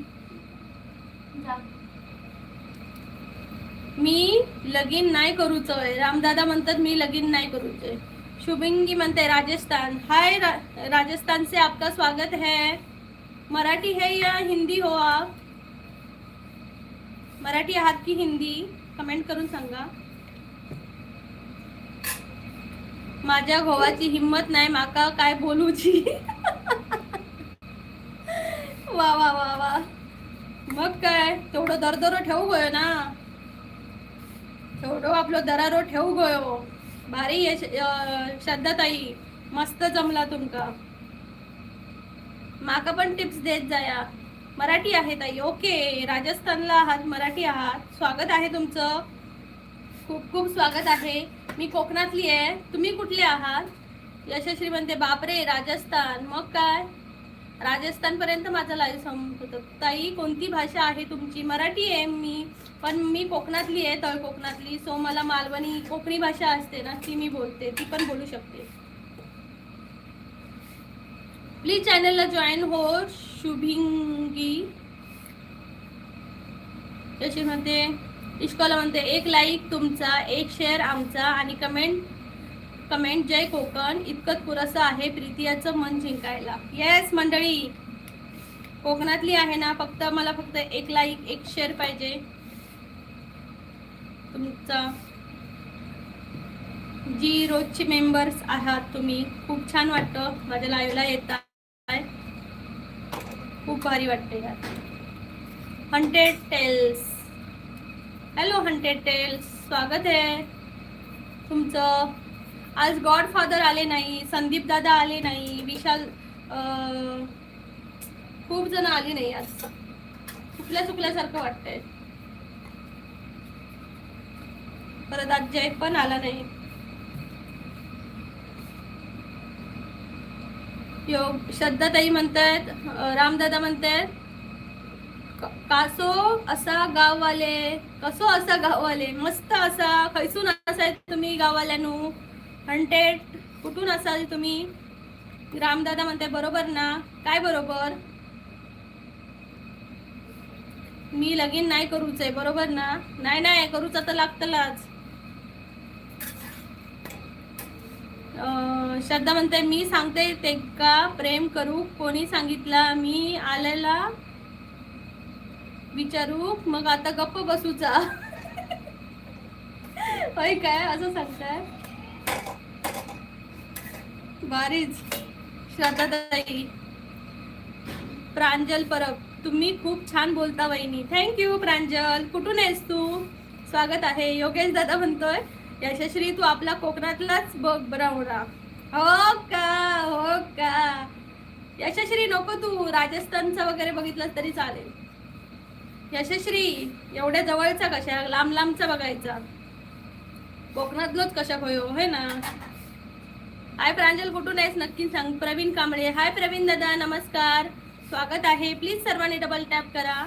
S1: जा, मी लगीन नाही करूचोय, रामदादा म्हणतात मी लगीन नाही करूचोय। शुभिंगी म्हणते राजस्थान, हाय राजस्थान से आपका स्वागत है। मराठी है या हिंदी हो आप, मराठी आहात की हिंदी, कमेंट करून सांगा। माझ्या गोवाची हिम्मत नाही माका काय बोलूची। वा वा वा वा, मग काय तेवढं दरदरो ठेवू गयो ना, तेवढं आपलं दरारो ठेवू गयो। भारी श्रद्धा ताई, मस्त जमला तुमका, माका पण टिप्स देत जाया। मराठी आहे ताई, ओके, राजस्थानला आहात, मराठी आहात, स्वागत आहे तुमचं, खूप खूप स्वागत आहे। मी कोकणातली आहे, तुम्ही कुठले आहात? यशस्वी म्हणते बापरे राजस्थान, मग काय राजस्थान पर्यंत माझा लाईव्ह संपत। ताई कोणती भाषा आहे तुमची? मराठी आहे मी, पण मी कोकणातली आहे, तळ कोकणातली, सो मला मालवणी कोकणी भाषा असते ना ती मी बोलते, ती पण बोलू शकते। प्लीज चॅनलला जॉईन हो शुभिंगी। यशस्वी म्हणते, इश्कॉला म्हणते एक लाईक तुमचा, एक शेअर आमचा आणि कमेंट जय कोकण, इतकंच पुरेसं आहे प्रीतियाचं मन जिंकायला। येस मंडळी, कोकणातली आहे ना, मला फक्त एक लाईक एक शेअर पाहिजे तुमचा। जी रोजची मेंबर्स आहात तुम्ही, खूप छान वाटतं माझ्या लाईव्हला येता, खूप भारी वाटते यार। Haunted tales, hello haunted tales, स्वागत आहे तुमचं। आज गॉडफादर आले नाही, संदीप दादा आले नाही, विशाल खूप जण आले नाही, आज चुकल्यासारखं वाटतंय। परत आज जय पण आला नाही। श्रद्धा ताई म्हणतात, रामदादा म्हणतात कसो असा गाववाले, मस्त असा, खैसून असाय तुम्ही गाववाल्यानू, हंटेड कुठून असाल तुम्ही? रामदादा म्हणते बरोबर ना, काय बरोबर? मी लगीन नाही करूच आहे, बरोबर ना? नाही नाही करूच तर लागतलाच. श्रद्धा म्हणते मी सांगते ते का प्रेम करू, कोणी सांगितलं, मी आलेला विचारू, मग आता गप्प बसूचा. होय काय असं सांगताय? बारीच. श्रद्धा ताई, प्रांजल परब, तुम्ही खूप छान बोलता वहिनी. थँक्यू प्रांजल. कुठून आहेस तू? स्वागत आहे. योगेश दादा म्हणतोय यशश्री तू आपला कोकणातलाच बघ बनवला. हो का? हो का? यशश्री नको तू राजस्थानचा वगैरे बघितलं तरी चालेल. यशश्री एवढ्या जवळचा कशा, लांब लांबचा बघायचा. कोकणातलंच कशा होयो है ना. हाय प्रांजल, कुठून आहेस नक्की सांग. प्रवीण कांबळे, हाय प्रवीण दादा, नमस्कार, स्वागत आहे. प्लीज सर्वांनी डबल टॅप करा.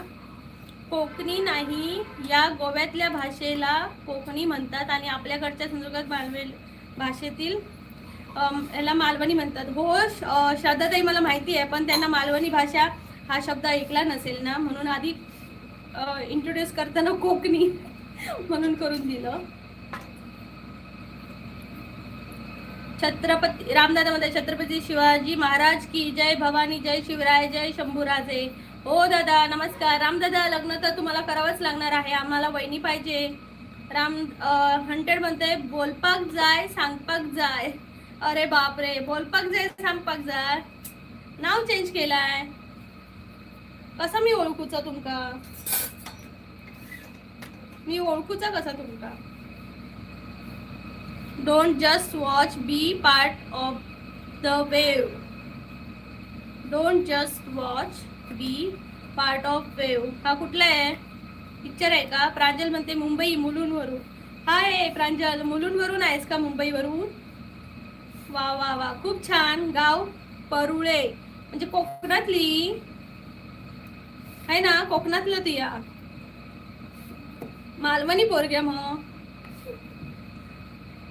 S1: कोकणी नाही, या गोव्यातल्या भाषेला कोकणी म्हणतात आणि आपल्याकडच्या सिंधुदुर्गात भाषेतील याला मालवणी म्हणतात. हो श्रद्धाताई मला माहिती आहे, पण त्यांना मालवणी भाषा हा शब्द ऐकला नसेल ना, म्हणून आधी इंट्रोड्यूस करताना कोकणी म्हणून करून दिलं. छत्रपती रामदादा मध्ये छत्रपती शिवाजी महाराज की जय, भवानी जय, शिवराय जय, शंभूराजे. हो दादा नमस्कार. रामदादा लग्न तर तुम्हाला करावंच लागणार आहे, आम्हाला वहिनी पाहिजे. राम हंटेड म्हणते बोलपाक जाय सांगपाक जाय. अरे बापरे, बोलपाक जाय सांगपाक जाय नाव चेंज केलाय. कसा मी ओळखूचा तुमका? मी ओळखूचा कसा तुमका? Don't just watch, be part of the wave. Don't just watch, be part of wave. हा कुठला आहे पिक्चर आहे का? प्रांजल म्हणते मुंबई मुलुंडवरून. हाय प्रांजल, मुलुंडवरून आहेस का? मुंबईवरून. वा वा वा, खूप छान. गाव परुळे म्हणजे कोकणातली आहे ना, कोकणातलं ती या मालवणी पोरग्या. मग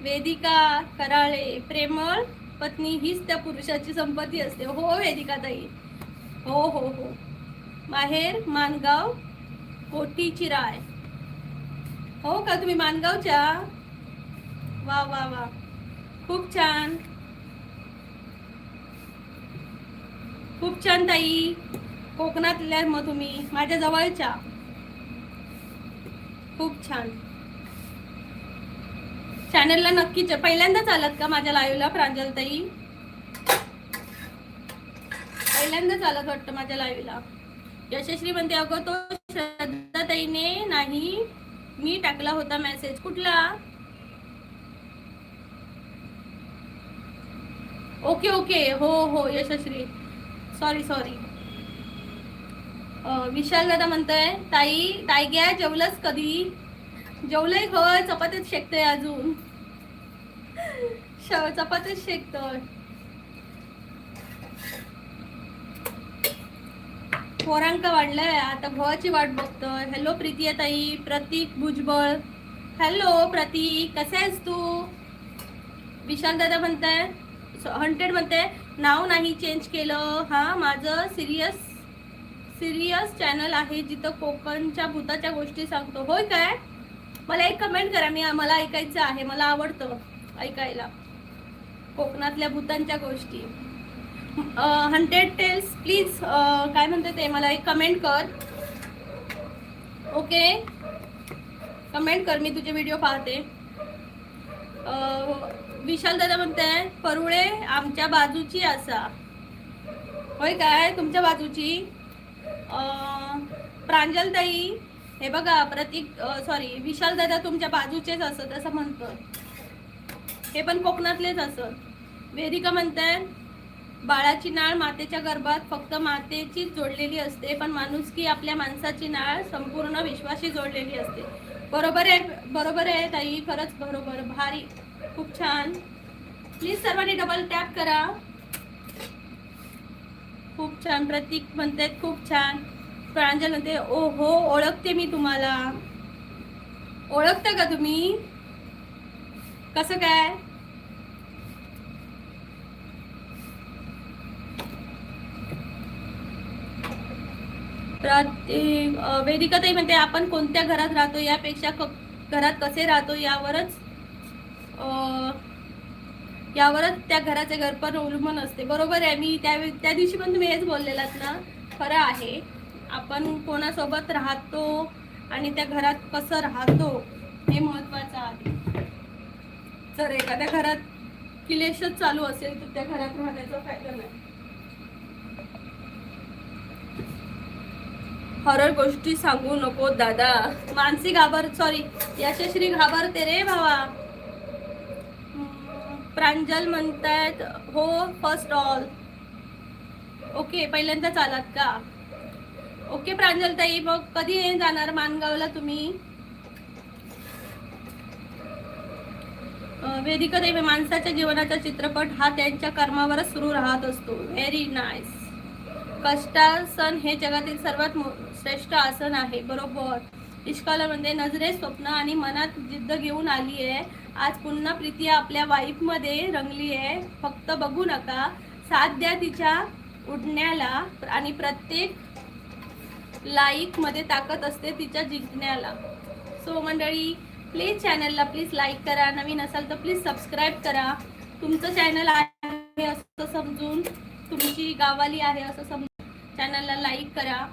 S1: वेदिका कराळे, प्रेमळ पत्नी हीच त्या पुरुषाची संपत्ती असते. हो वेदिका ताई, हो हो हो. माहेर मानगाव कोटीची राय. हो का, तुम्ही मानगावच्या? वा वा वा, खूप छान, खूप छान ताई. कोकणातल्या मग तुम्ही माझ्या जवळच्या. खूप छान. चॅनलला नक्कीच पहिल्यांदाच आलात का माझ्या लाईव्हला प्रांजल ताई? पहिल्यांदाच आलात वाटतं माझ्या लाईव्हला. यशश्री म्हणते अगं तो श्रद्धा ताईने नाही, मी टाकला होता मेसेज. कुठला? ओके ओके, हो हो यशश्री, सॉरी सॉरी. विशाल दादा म्हणतोय ताई ताई घ्या, जेवलंच कधी? जेवलंय घर, चपातीच शेकतोय अजून. चपातीच शेकतोय. पोरांक वाढलंय आता, भावाची वाट बघतोय. हॅलो प्रीती ताई. प्रतीक भुजबळ, हॅलो प्रतीक, कसा आहेस तू? विशाल दादा म्हणताय, हंटेड म्हणते नाव नाही चेंज केलं. हा माझं सिरियस चॅनल आहे जिथं कोकणच्या भूताच्या गोष्टी सांगतो. होय काय? मला एक कमेंट करा, मला ऐकायचं आहे, मला आवडतं ऐकायला कोकणातल्या भूतांच्या गोष्टी. हंटेड टेल्स प्लीज काय म्हणते ते मला एक कमेंट कर. ओके कमेंट कर, मी तुझे व्हिडिओ पाहते. विशाल दादा म्हणते परुळे आमच्या बाजूची असा. होय काय, तुमच्या बाजूची? प्रांजल ताई हे बघा, प्रतीक सॉरी विशाल दादा तुमच्या बाजूचेच असत असं म्हणतं, हे पण कोकणातलेच असत. वेदिका म्हणताय बाळाची नाळ मातेच्या गर्भात फक्त मातेचीच जोडलेली असते, पण माणुसकी आपल्या माणसाची नाळ संपूर्ण विश्वाशी जोडलेली असते. बरोबर आहे, बरोबर आहे ताई, खरंच बरोबर, भारी, खूप छान. प्लीज सर्वांनी डबल टॅप करा. खूप छान. प्रतीक म्हणते खूप छान. प्रांजल म्हणते ओ हो ओळखते मी तुम्हाला. ओळखता का तुम्ही? कसं काय? वेदिका ताई म्हणते आपण कोणत्या घरात राहतो यापेक्षा घरात कसे राहतो यावरच त्या घराचे घर पण अवलंबून असते. बरोबर आहे. मी त्या दिवशी पण तुम्ही हेच बोललेलात ना, खरं आहे. आपण कोणासोबत राहतो आणि त्या घरात कसं राहतो हे महत्वाचं आहे. जर एखाद्या घरात क्लेशच चालू असेल तर त्या घरात राहण्याचा फायदा नाही. हॉरर गोष्टी सांगू नको दादा. मानसी सॉरी यशश्री घाबरते रे भावा. प्रांजल म्हणतात हो फर्स्ट ऑल. ओके, पहिल्यांदाच आलात का? ओके प्रांजल ताई, मग कधी जाणार मानगावला तुम्ही? वेदिका ताई, माणसाच्या जीवनाचा चित्रपट हा त्यांच्या कर्मावरच सुरू राहत असतो. Very nice. कष्टासन हे जगातील सर्वात श्रेष्ठ आसन आहे. बरोबर. इश्कालामध्ये नजरे स्वप्न आणि मनात जिद्द घेऊन आली आहे. आज पुन्हा प्रीती आपल्या वाईफ मध्ये रंगली आहे. फक्त बघू नका, साथ द्या तिच्या उडण्याला आणि प्रत्येक लाईक मध्ये ताकद असते तिच्या जिंकण्याला. सो मंडळी, प्लीज चॅनलला प्लीज लाईक करा. नवीन असाल तर प्लीज सबस्क्राईब करा. तुमचं चॅनल आहे असं समजून, तुमची गावाली आहे असं समजून चॅनलला लाईक करा.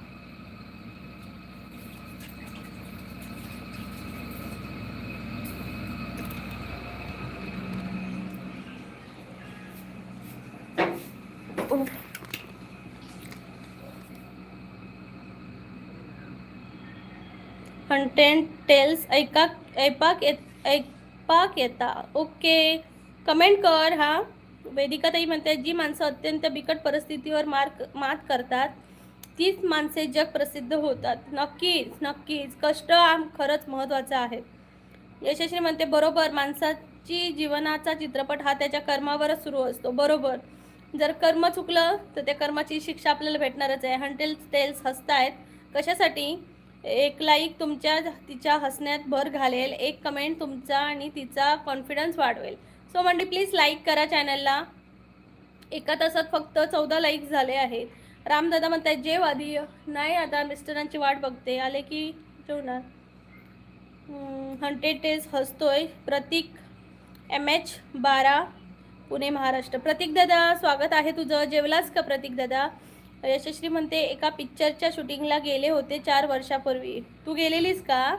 S1: कंटेंट टेल्स ऐपाक येता. ओके, कमेंट कर. हा वेदिका ताई म्हणते जी माणसं अत्यंत बिकट परिस्थितीवर मात करतात तीच माणसे जग प्रसिद्ध होतात. नक्कीच नक्कीच, कष्ट खरंच महत्त्वाचं आहे. यशस्वी म्हणते बरोबर, माणसाची जीवनाचा चित्रपट हा त्याच्या कर्मावरच सुरू असतो. बरोबर. जर कर्म चुकलं तर त्या कर्माची शिक्षा आपल्याला भेटणारच आहे. हंटेल्स टेल्स हसतायत कशासाठी? एक लाईक तिच्या हसण्यात भर घालेल, एक कमेंट तुमचा आणि तिचा कॉन्फिडन्स वाढवेल. सो म्हणजे प्लीज लाईक करा चॅनलला. एका तासात फक्त 14 लाईक झाले आहेत. रामदादा म्हणताय जेव आधी. नाही, आता मिस्टरांची वाट बघते, आले की जेवणार. हंटेड टेल्स हसतोय. प्रतीक MH12 पुणे महाराष्ट्र. प्रतीक दादा स्वागत आहे तुझं. जेवलास का प्रतीक दादा? यशस्वी म्हणते एका पिक्चरच्या शूटिंगला गेले होते 4 वर्षापूर्वी. तू गेलेलीस का?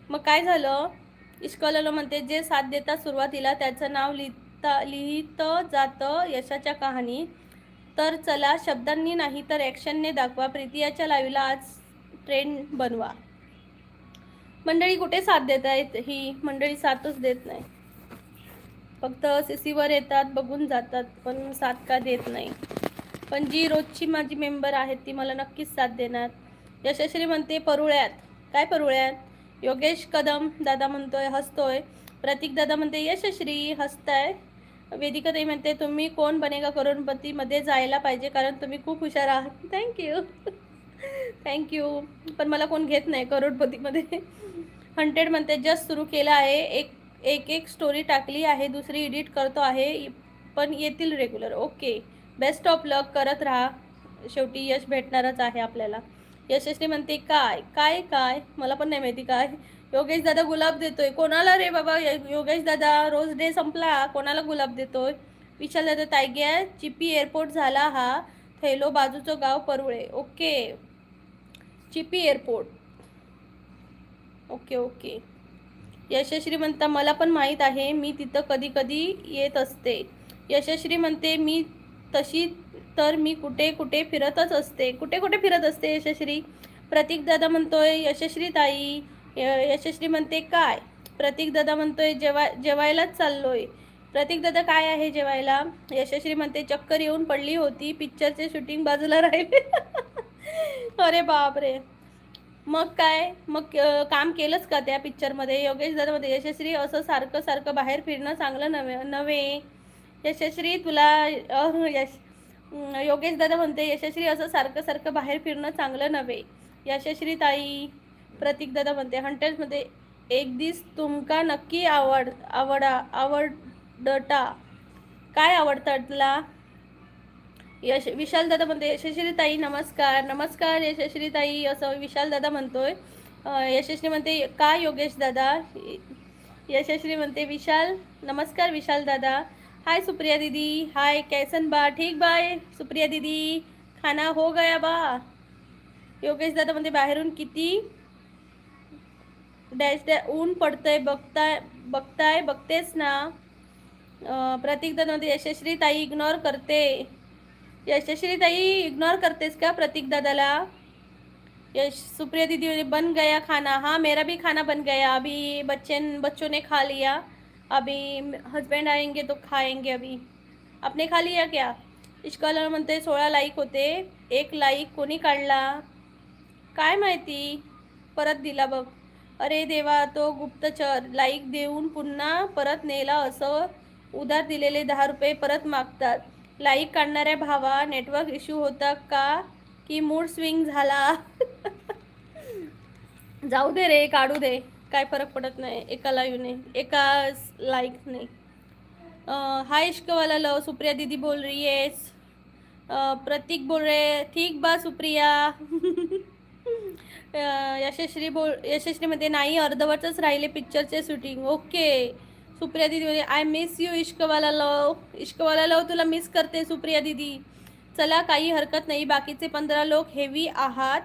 S1: मग काय झालं? इश्कॉलला म्हणते जे साथ देतात सुरुवातीला त्याचं नाव लिहित जातं यशाच्या कहाणी. तर चला, शब्दांनी नाही तर ॲक्शनने दाखवा. प्रीतियाच्या लाईव्हला आज ट्रेंड बनवा. मंडळी कुठे साथ देत आहेत? ही मंडळी साथच देत नाही, फक्त CCवर येतात, बघून जातात, पण साथ का देत नाही. पण जी रोजची माझी मेंबर आहेत ती मला नक्कीच साथ देणार. यशश्री म्हणते परुळ्यात. काय परुळ्यात? योगेश कदम दादा म्हणतोय हसतोय. प्रतीक दादा म्हणते यशश्री हसताय. वेदिका ताई म्हणते तुम्ही कोण बनेगा करोडपती मध्ये जायला पाहिजे, कारण तुम्ही खूप हुशार आहात. थँक्यू थँक्यू, पण मला कोण घेत नाही करोडपतीमध्ये. हंटेड म्हणते जस्ट सुरू केलं आहे, एक स्टोरी टाकली आहे, दुसरी एडिट करतो आहे, पण येतील रेग्युलर. ओके, बेस्ट ऑफ लक, करत राहा, शेवटी यश भेटणारच आहे आपल्याला. यशस्वी म्हणते काय काय काय मला पण नाही माहिती काय. योगेश दादा गुलाब देतोय. कोणाला रे बाबा योगेश दादा? रोज डे संपला, कोणाला गुलाब देतोय? विशाल दादा तायग्या चिपी एअरपोर्ट झाला हा. थैलो बाजूचं गाव Parule. Okay, Chipi airport. Okay okay. Yashashri म्हणता मला पण माहीत आहे, मी तिथं कधी कधी येत असते. यशश्री म्हणते मी तशी तर मी कुठे कुठे फिरतच असते. कुठे कुठे फिरत असते यशश्री? प्रतीक दादा म्हणतोय यशश्री ताई. यशश्री म्हणते काय? प्रतीक दादा म्हणतोय जेवायलाच चाललोय. प्रतीक दादा काय आहे जेवायला? यशश्री म्हणते चक्कर येऊन पडली होती, पिक्चरचे शूटिंग बाजूला राहिले. अरे बापरे, मग काय? मग काम केलंच का त्या पिक्चरमध्ये? योगेश दादा मध्ये यशस्वी असं सारखं सारखं बाहेर फिरणं चांगलं नव्हे. यशस्वी तुला योगेश दादा म्हणते यशस्वी असं सारखं सारखं बाहेर फिरणं चांगलं नव्हे. यशस्वी ताई. प्रतीक दादा म्हणते हंटर्स मध्ये एक दिस तुमका नक्की आवडता. काय आवडतं तुला? विशाल दादा म्हणते यशस्वी ताई नमस्कार. नमस्कार यशस्वी ताई असं विशाल दादा म्हणतोय. यशस्वी म्हणते का योगेश दादा. यशस्वी म्हणते विशाल नमस्कार विशाल दादा. हाय सुप्रिया दीदी. हाय कैसन बा. ठीक बाय सुप्रिया दीदी. खाना हो गया बा. योगेश दादा म्हणते बाहेरून किती डॅश डॅश ऊन पडतंय बघतेस ना. प्रतीक दादा म्हणते यशस्वी ताई इग्नोर करते. यशस्वी ताई इग्नोर करतेस का प्रतीक दादाला. यश सुप्रिया दीदी बन गया खाना. हाँ मेरा भी खाना बन गया. अभी बच्चों ने खा लिया. अभी हस्बैंड आएंगे तो खाएंगे. अभी आपने खा लिया क्या. इश्काला म्हणते 16 लाईक होते. 1 लाईक कोणी काढला काय माहिती. परत दिला बघ. अरे देवा तो गुप्तचर. लाईक देऊन पुन्हा परत नेला. असं उधार दिलेले 10 रुपये परत मागतात. लाईक काढणाऱ्या भावा नेटवर्क इश्यू होता का की मूड स्विंग झाला. जाऊ दे रे काढू दे काय फरक पडत नाही. एका लाईव्हने एका लाईकने. हाय इश्क वाला लव. सुप्रिया दीदी बोल रही है. प्रतीक बोल रहे ठीक बा सुप्रिया. यशस्वी मध्ये नाही अर्धवटच राहिले पिक्चरचे शूटिंग. ओके सुप्रिया दीदी मध्ये आय मिस यू इश्कवाला लव. इश्कवाला लव तुला मिस करते सुप्रिया दीदी. चला काही हरकत नाही. बाकीचे 15 लोक हेवी आहात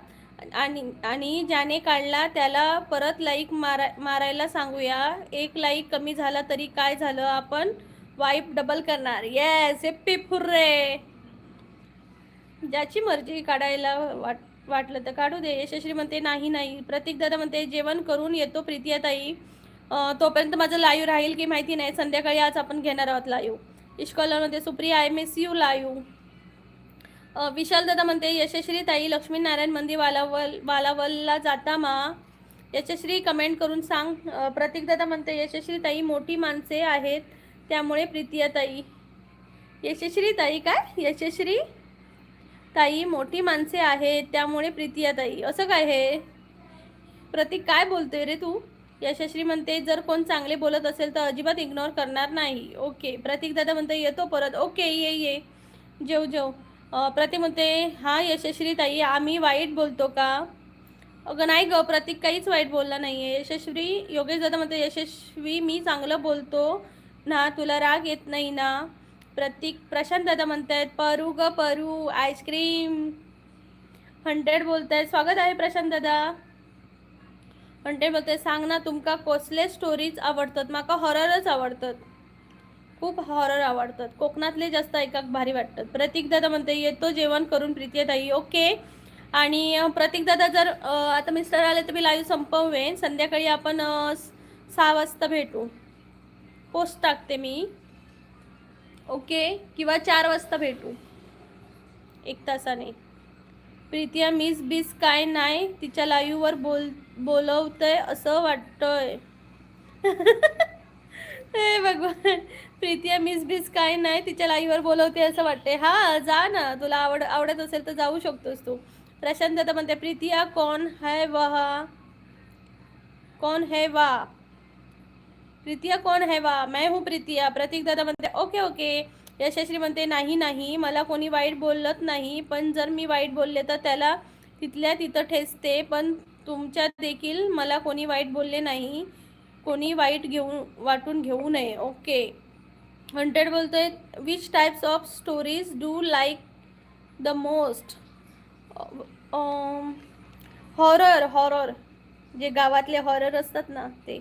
S1: आणि ज्याने काढला त्याला परत लाईक मारायला सांगूया. 1 लाईक कमी झाला तरी काय झालं. आपण वाईप डबल करणार. Yes hippie hurray. ज्याची मर्जी काढायला वाटलं तर काढू दे. यशस्वी म्हणते नाही नाही. प्रतीक दादा म्हणते जेवण करून येतो प्रीतिया ताई. तोपर्यंत माझं लाईव्ह राहील की माहिती नाही. संध्याकाळी आज आपण घेणार आहोत लाईव्ह. इश्कॉलर म्हणते Supriya I miss you live. Vishal दादा म्हणते यशस्वी ताई लक्ष्मीनारायण मंदिर वालावलला जाता मा. यशस्वी कमेंट करून सांग. प्रतीक दादा म्हणते यशस्वी ताई मोठी माणसे आहेत त्यामुळे प्रीतिया ताई. यशस्वी ताई काय. यशस्वी ताई मोठी माणसे आहेत त्यामुळे प्रीतिया ताई. असं काय हे प्रतीक काय बोलतोय रे तू. यशस्वी म्हणते जर कोण चांगले बोलत असेल तर अजिबात इग्नोर करणार नाही. ओके प्रतीक दादा म्हणते येतो परत. ओके ये जेव जेव. प्रतीक म्हणते हा यशस्वी ताई आम्ही वाईट बोलतो का. अगं नाही ग प्रतीक काहीच वाईट बोलला नाही आहे. यशस्वी. योगेश दादा म्हणते यशस्वी मी चांगलं बोलतो ना तुला राग येत नाही ना. प्रतीक. प्रशांत दादा म्हणतायत परू ग परू आईस्क्रीम 100 बोलतायत. स्वागत आहे प्रशांत दादा. 100 बोलतायत सांग ना तुमका कसले स्टोरीज आवडतात. माका हॉररच आवडतात. खूप हॉरर आवडतात. कोकणातले जास्त ऐकाक भारी वाटतात. प्रतीक दादा म्हणते येतो जेवण करून प्रीतिया ताई. ओके. आणि प्रतीक दादा जर आता मिस्टर आले तर मी लाईव्ह संपवेन. संध्याकाळी आपण 6 वाजता भेटू. पोस्ट टाकते मी. ओके किंवा 4 वाजता भेटू 1 तासाने. प्रीतिया मिस बिस काय नाही तिच्या लाईव्हवर बोलवतंय असं वाटतंय. हे भगवान. प्रीतिया मिस बिस काय नाही तिच्या लाईव्हवर बोलवते असं वाटते. हा जा ना तुला आवडत असेल तर जाऊ शकतोस तू. प्रशांत दादा म्हणते प्रीतिया कौन है वह. कौन है वाह. प्रीतिया कौन है वाह. मैं हूँ प्रीतिया. प्रतीक दादा म्हणते ओके ओके. यशस्वी म्हणते नाही नाही मला कोणी वाईट बोलत नाही. पण जर मी वाईट बोलले तर त्याला तिथल्या तिथं ठेचते. पण तुमच्यात देखील मला कोणी वाईट बोलले नाही. कोणी वाईट वाटून घेऊ नये. ओके. 100 बोलतोय which types of stories do like the most. Horror जे गावातले हॉरर असतात ना ते.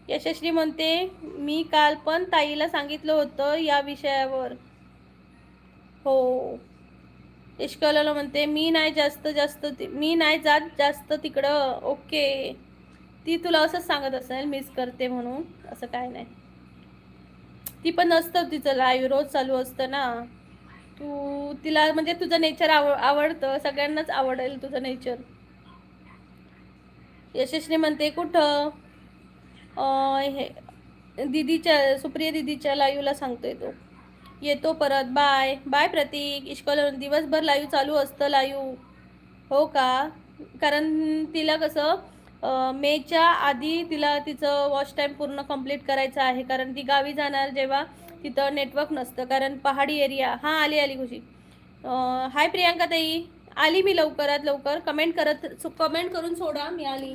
S1: यशस्वी म्हणते मी काल पण ताईला सांगितलं होतं या विषयावर. हो. इश्कला म्हणते मी नाही जात जास्त तिकडं. ओके. ती तुला असंच सांगत असेल मिस करते म्हणून. असं काय नाही. ती पण नसतं तिचं लाईव्ह रोज चालू असतं ना. तू तिला म्हणजे तुझं नेचर आवडतं. सगळ्यांनाच आवडेल तुझं नेचर. यशस्वी म्हणते कुठं हे दीदीच्या सुप्रिया दीदीच्या लाईव्हला सांगतोय तो. येतो परत. बाय बाय प्रतीक. इश्कॉलर दिवसभर लाईव्ह चालू असतं लाईव्ह. हो का. कारण तिला कसं मेच्या आधी तिला तिचं वॉच टाईम पूर्ण कंप्लीट करायचं आहे. कारण ती गावी जाणार जेव्हा तिथं नेटवर्क नसतं. कारण पहाडी एरिया. हां आली खुशी. हाय प्रियांका ताई, आली मी लवकरात लवकर. कमेंट करून सोडा, मी आली.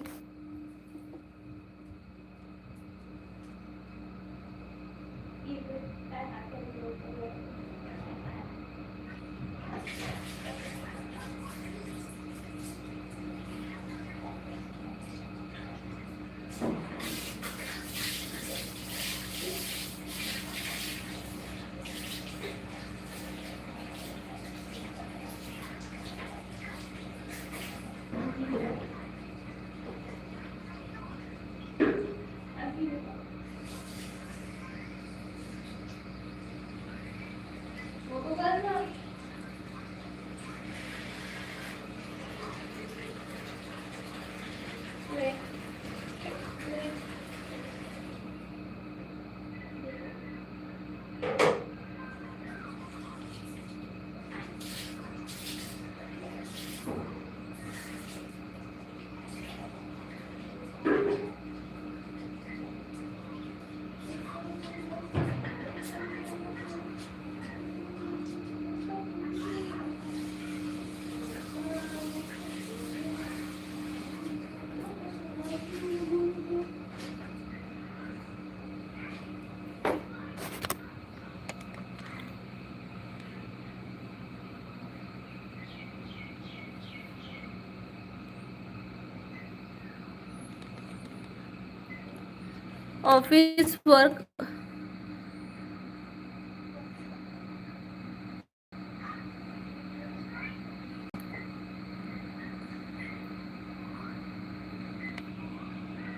S1: Office work.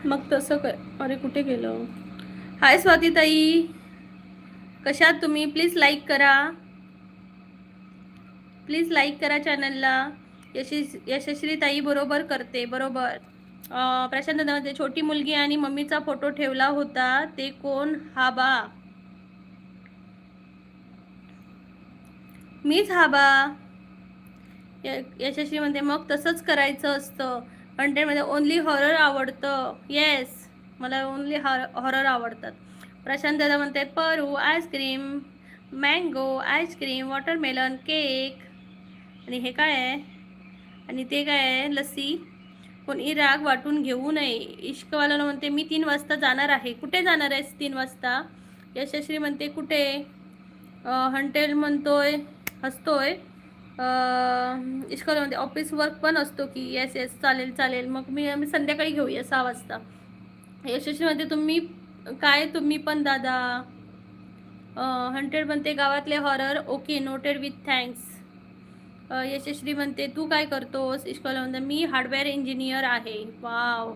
S1: मग तसं काय? अरे कुठे गेलं? हाय स्वाती ताई, कशात तुम्ही? प्लीज लाईक करा, प्लीज लाईक करा चॅनलला. यशस्वी ताई बरोबर करते, बरोबर. प्रशांत दादा, छोटी मुलगी आणि मम्मीचा फोटो ठेवला होता, ते कोण? हा बा, मीच. हा बा. यशस्वी म्हणते मग तसंच करायचं असतं. कंटेंटमध्ये ओनली हॉरर आवडतं. येस, मला ओनली हॉरर आवडतात. प्रशांत दादा म्हणते Paru ice cream, mango ice cream, watermelon cake. आणि हे काय आहे? आणि ते काय आहे? लस्सी. कोणी राग वाटून घेऊ नये. इश्कवाला म्हणते मी 3 वाजता जाणार आहे. कुठे जाणार आहेस 3 वाजता? यशस्वी म्हणते कुठे? हंटेल म्हणतोय, हसतोय. इश्कवाला म्हणते ऑफिस वर्क पण असतो की? येस येस, चालेल चालेल. मग मी संध्याकाळी घेऊया 6 वाजता. यशस्वी म्हणते तुम्ही काय, तुम्ही पण दादा. 100 म्हणते गावातले horror. Okay, noted with thanks. Yashasvi म्हणते तू काय करतोस? इश्कवाला म्हणते मी हार्डवेअर इंजिनियर आहे. वाव.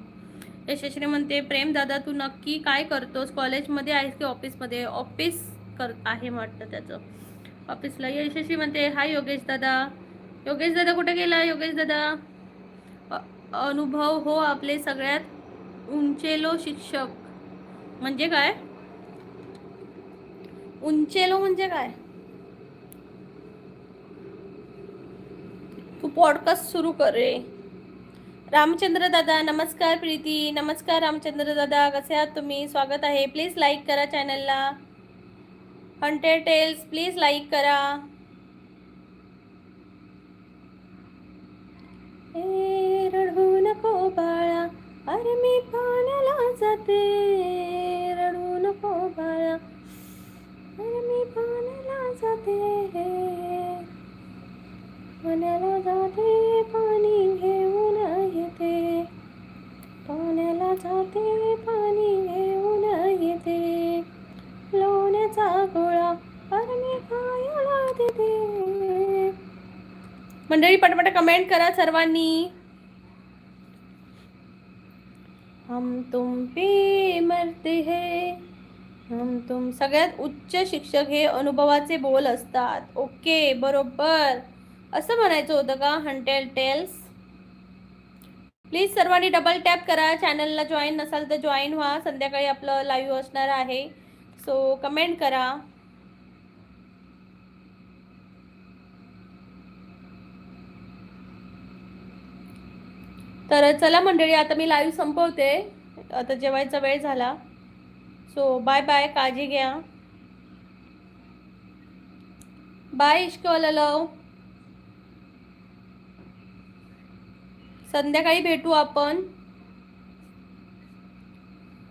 S1: यशस्वी म्हणते प्रेम दादा तू नक्की काय करतोस? कॉलेजमध्ये आहेस की ऑफिसमध्ये? ऑफिस आहे वाटतं त्याचं, ऑफिसला. यशस्वी म्हणते हाय योगेश दादा. योगेश दादा कुठे गेला? योगेश दादा. अनुभव हो आपले सगळ्यात उंचेलो शिक्षक. म्हणजे काय? उंचेलो म्हणजे काय? तू पॉडकास्ट सुरू कर रे. रामचंद्र दादा नमस्कार. प्रीती नमस्कार. रामचंद्र दादा कसे आहात तुम्ही? स्वागत आहे. प्लीज लाईक करा चॅनलला. 100 टेल्स प्लीज लाईक करा. रडू नको बाळा, अरे मी पाण्याला जाते. रडू नको बाळा, अरे मी पाण्याला जाते. पाण्याला जाते, पाणी घेऊन येते. पाण्याला जाते, पाणी घेऊन येते. लोण्याचा गोळा अरे मी खायला देते. मंडळी पटपट कमेंट करा सर्वांनी. हम तुम पे मरते हैं, हम तुम. सगळ्यात उच्च शिक्षक हे अनुभवाचे बोल असतात. ओके, बरोबर. असं म्हणायचं होतं का? 100 टेल्स. प्लीज सर्वांनी डबल टॅप करा. चॅनलला जॉईन नसाल तर जॉईन व्हा. संध्याकाळी आपलं लाईव्ह असणार आहे, सो कमेंट करा. तर चला मंडळी, आता मी लाईव्ह संपवते. आता जेवायचा वेळ झाला, सो बाय बाय. काळजी घ्या. बाय इश्कवाला लव. संध्याकाळी भेटू आपण.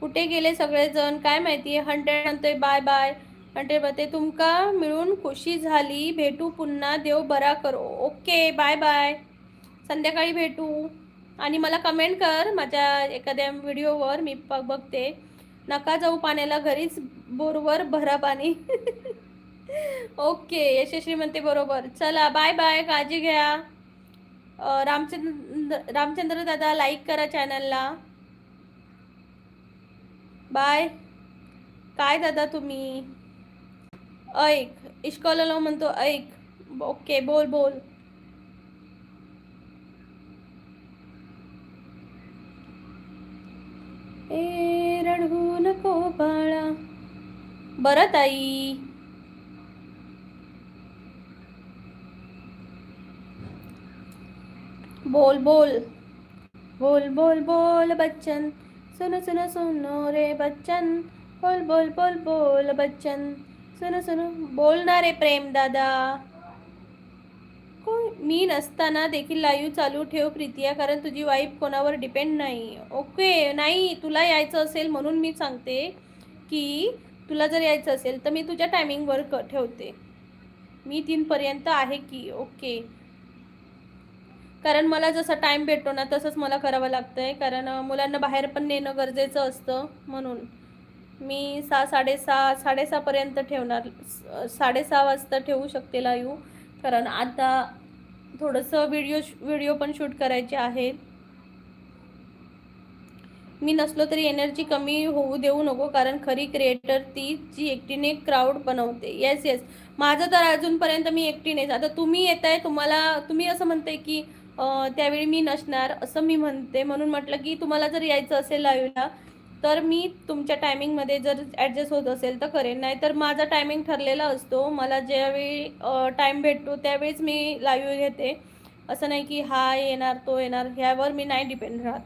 S1: कुठे गेले सगळेजण काय माहिती. 100 म्हणतोय बाय बाय. 100 म्हणते तुमका मिळून खुशी झाली, भेटू पुन्हा, देव बरा करो. ओके बाय बाय, संध्याकाळी भेटू. आणि मला कमेंट कर माझ्या एखाद्या व्हिडिओवर, मी बघते. नका जाऊ पाण्याला, घरीच बोरवर भरा पाणी. ओके यशस्वी म्हणते बरोबर. चला बाय बाय, काळजी घ्या. रामचंद्र दादा लाईक करा चॅनलला. बाय. काय दादा तुम्ही ऐक इश्कॉलला म्हणतो ऐक. ओके बोल बोल. ए रडू नको बाळा. बरं ताई. बोल बोल बोल बोल बोल बच्चन. सुनो सुनो सुनो रे बच्चन. बोल बोल बोल बोल बच्चन. सुनो सुनो. बोलणार रे प्रेम दादा. मी नसताना देखील लाईव्ह चालू ठेव प्रीतिया, कारण तुझी वाईफ कोणावर डिपेंड नाही. ओके नाही, तुला यायचं असेल म्हणून मी सांगते की तुला जर यायचं असेल तर मी तुझ्या टायमिंगवर ठेवते. मी 3 पर्यंत आहे की. ओके, कारण मला जसा टाइम भेटतो ना तसंच मला करावं लागतंय, कारण मुलांना बाहेर पण नेणं गरजेचं असतं. म्हणून मी 6:30 पर्यंत ठेवणार. 6:30 वाजता ठेवू शकते लाईव्ह, कारण आता थोडंसं व्हिडिओ पण शूट करायचे आहेत. मी नसलो तरी एनर्जी कमी होऊ देऊ नको, कारण खरी क्रिएटर ती जी एकटीने क्राऊड बनवते. येस येस, माझं तर अजूनपर्यंत मी एकटीनेच. आता तुम्ही येताय, तुम्ही असं म्हणते की त्यावेळी मी नसणार असं मी म्हणते, म्हणून म्हटलं की तुम्हाला जर यायचं असेल लाईव्हला तर मी तुमच्या टायमिंगमध्ये जर ॲडजस्ट होत असेल तर करेन, नाही तर माझा टायमिंग ठरलेला असतो. मला ज्यावेळी टाईम भेटतो त्यावेळीच मी लाईव्ह घेते. असं नाही की हा येणार तो येणार, ह्यावर मी नाही डिपेंड राहत.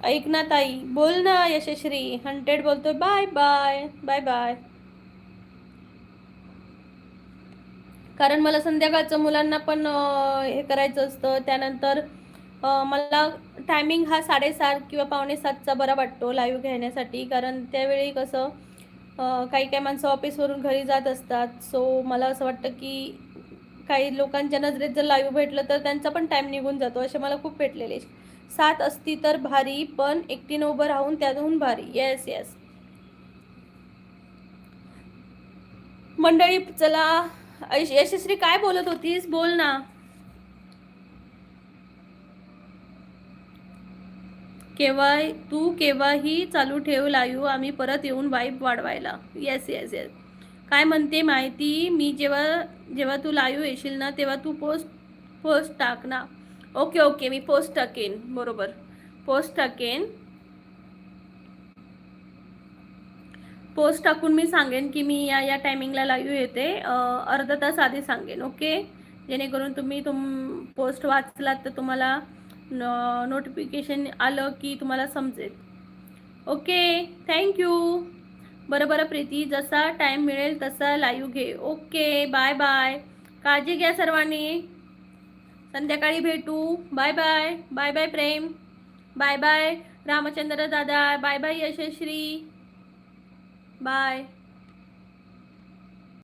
S1: ऐक ना ताई, बोल ना. यशश्री 100 बोलतोय बाय बाय बाय बाय. कारण मला संध्याकाळचं मुलांना पण हे करायचं असतं. त्यानंतर मला टायमिंग हा 6:30 किंवा 6:45चा बरा वाटतो लाईव्ह घेण्यासाठी, कारण त्यावेळी कसं काही माणसं ऑफिसवरून घरी जात असतात. सो मला असं वाटतं की काही लोकांच्या नजरेत जर लाईव्ह भेटलं तर त्यांचा पण टाईम निघून जातो. असे मला खूप भेटलेले. 7 असती तर भारी, पण एकटीनं उभं राहून त्यातून भारी. येस येस मंडळी. चला यशस्वी काय बोलत होतीस, बोल ना. केव्हाही चालू ठेव लाईव्ह, आम्ही परत येऊन वाईब वाढवायला. Yes yes yes. काय म्हणते माहिती, मी जेव्हा तू लाईव्ह येशील ना तेव्हा तू पोस्ट टाक ना. ओके ओके, मी पोस्ट टाकेन. बरोबर, पोस्ट टाकेन. पोस्ट टाकून मी सांगेन की मी या टायमिंगला लाईव्ह येते. अर्धा तास आधी सांगेन. ओके, जेणेकरून तुम्ही पोस्ट वाचलात तर तुम्हाला नोटिफिकेशन आलं की तुम्हाला समजेल. Okay thank you. बरं बरं प्रीती, जसा टाइम मिळेल तसा लाईव्ह घे. ओके बाय बाय, काळजी घ्या सर्वांनी. संध्याकाळी भेटू. बाय बाय बाय बाय प्रेम. बाय बाय रामचंद्र दादा. Bye bye Yashashri. बाय.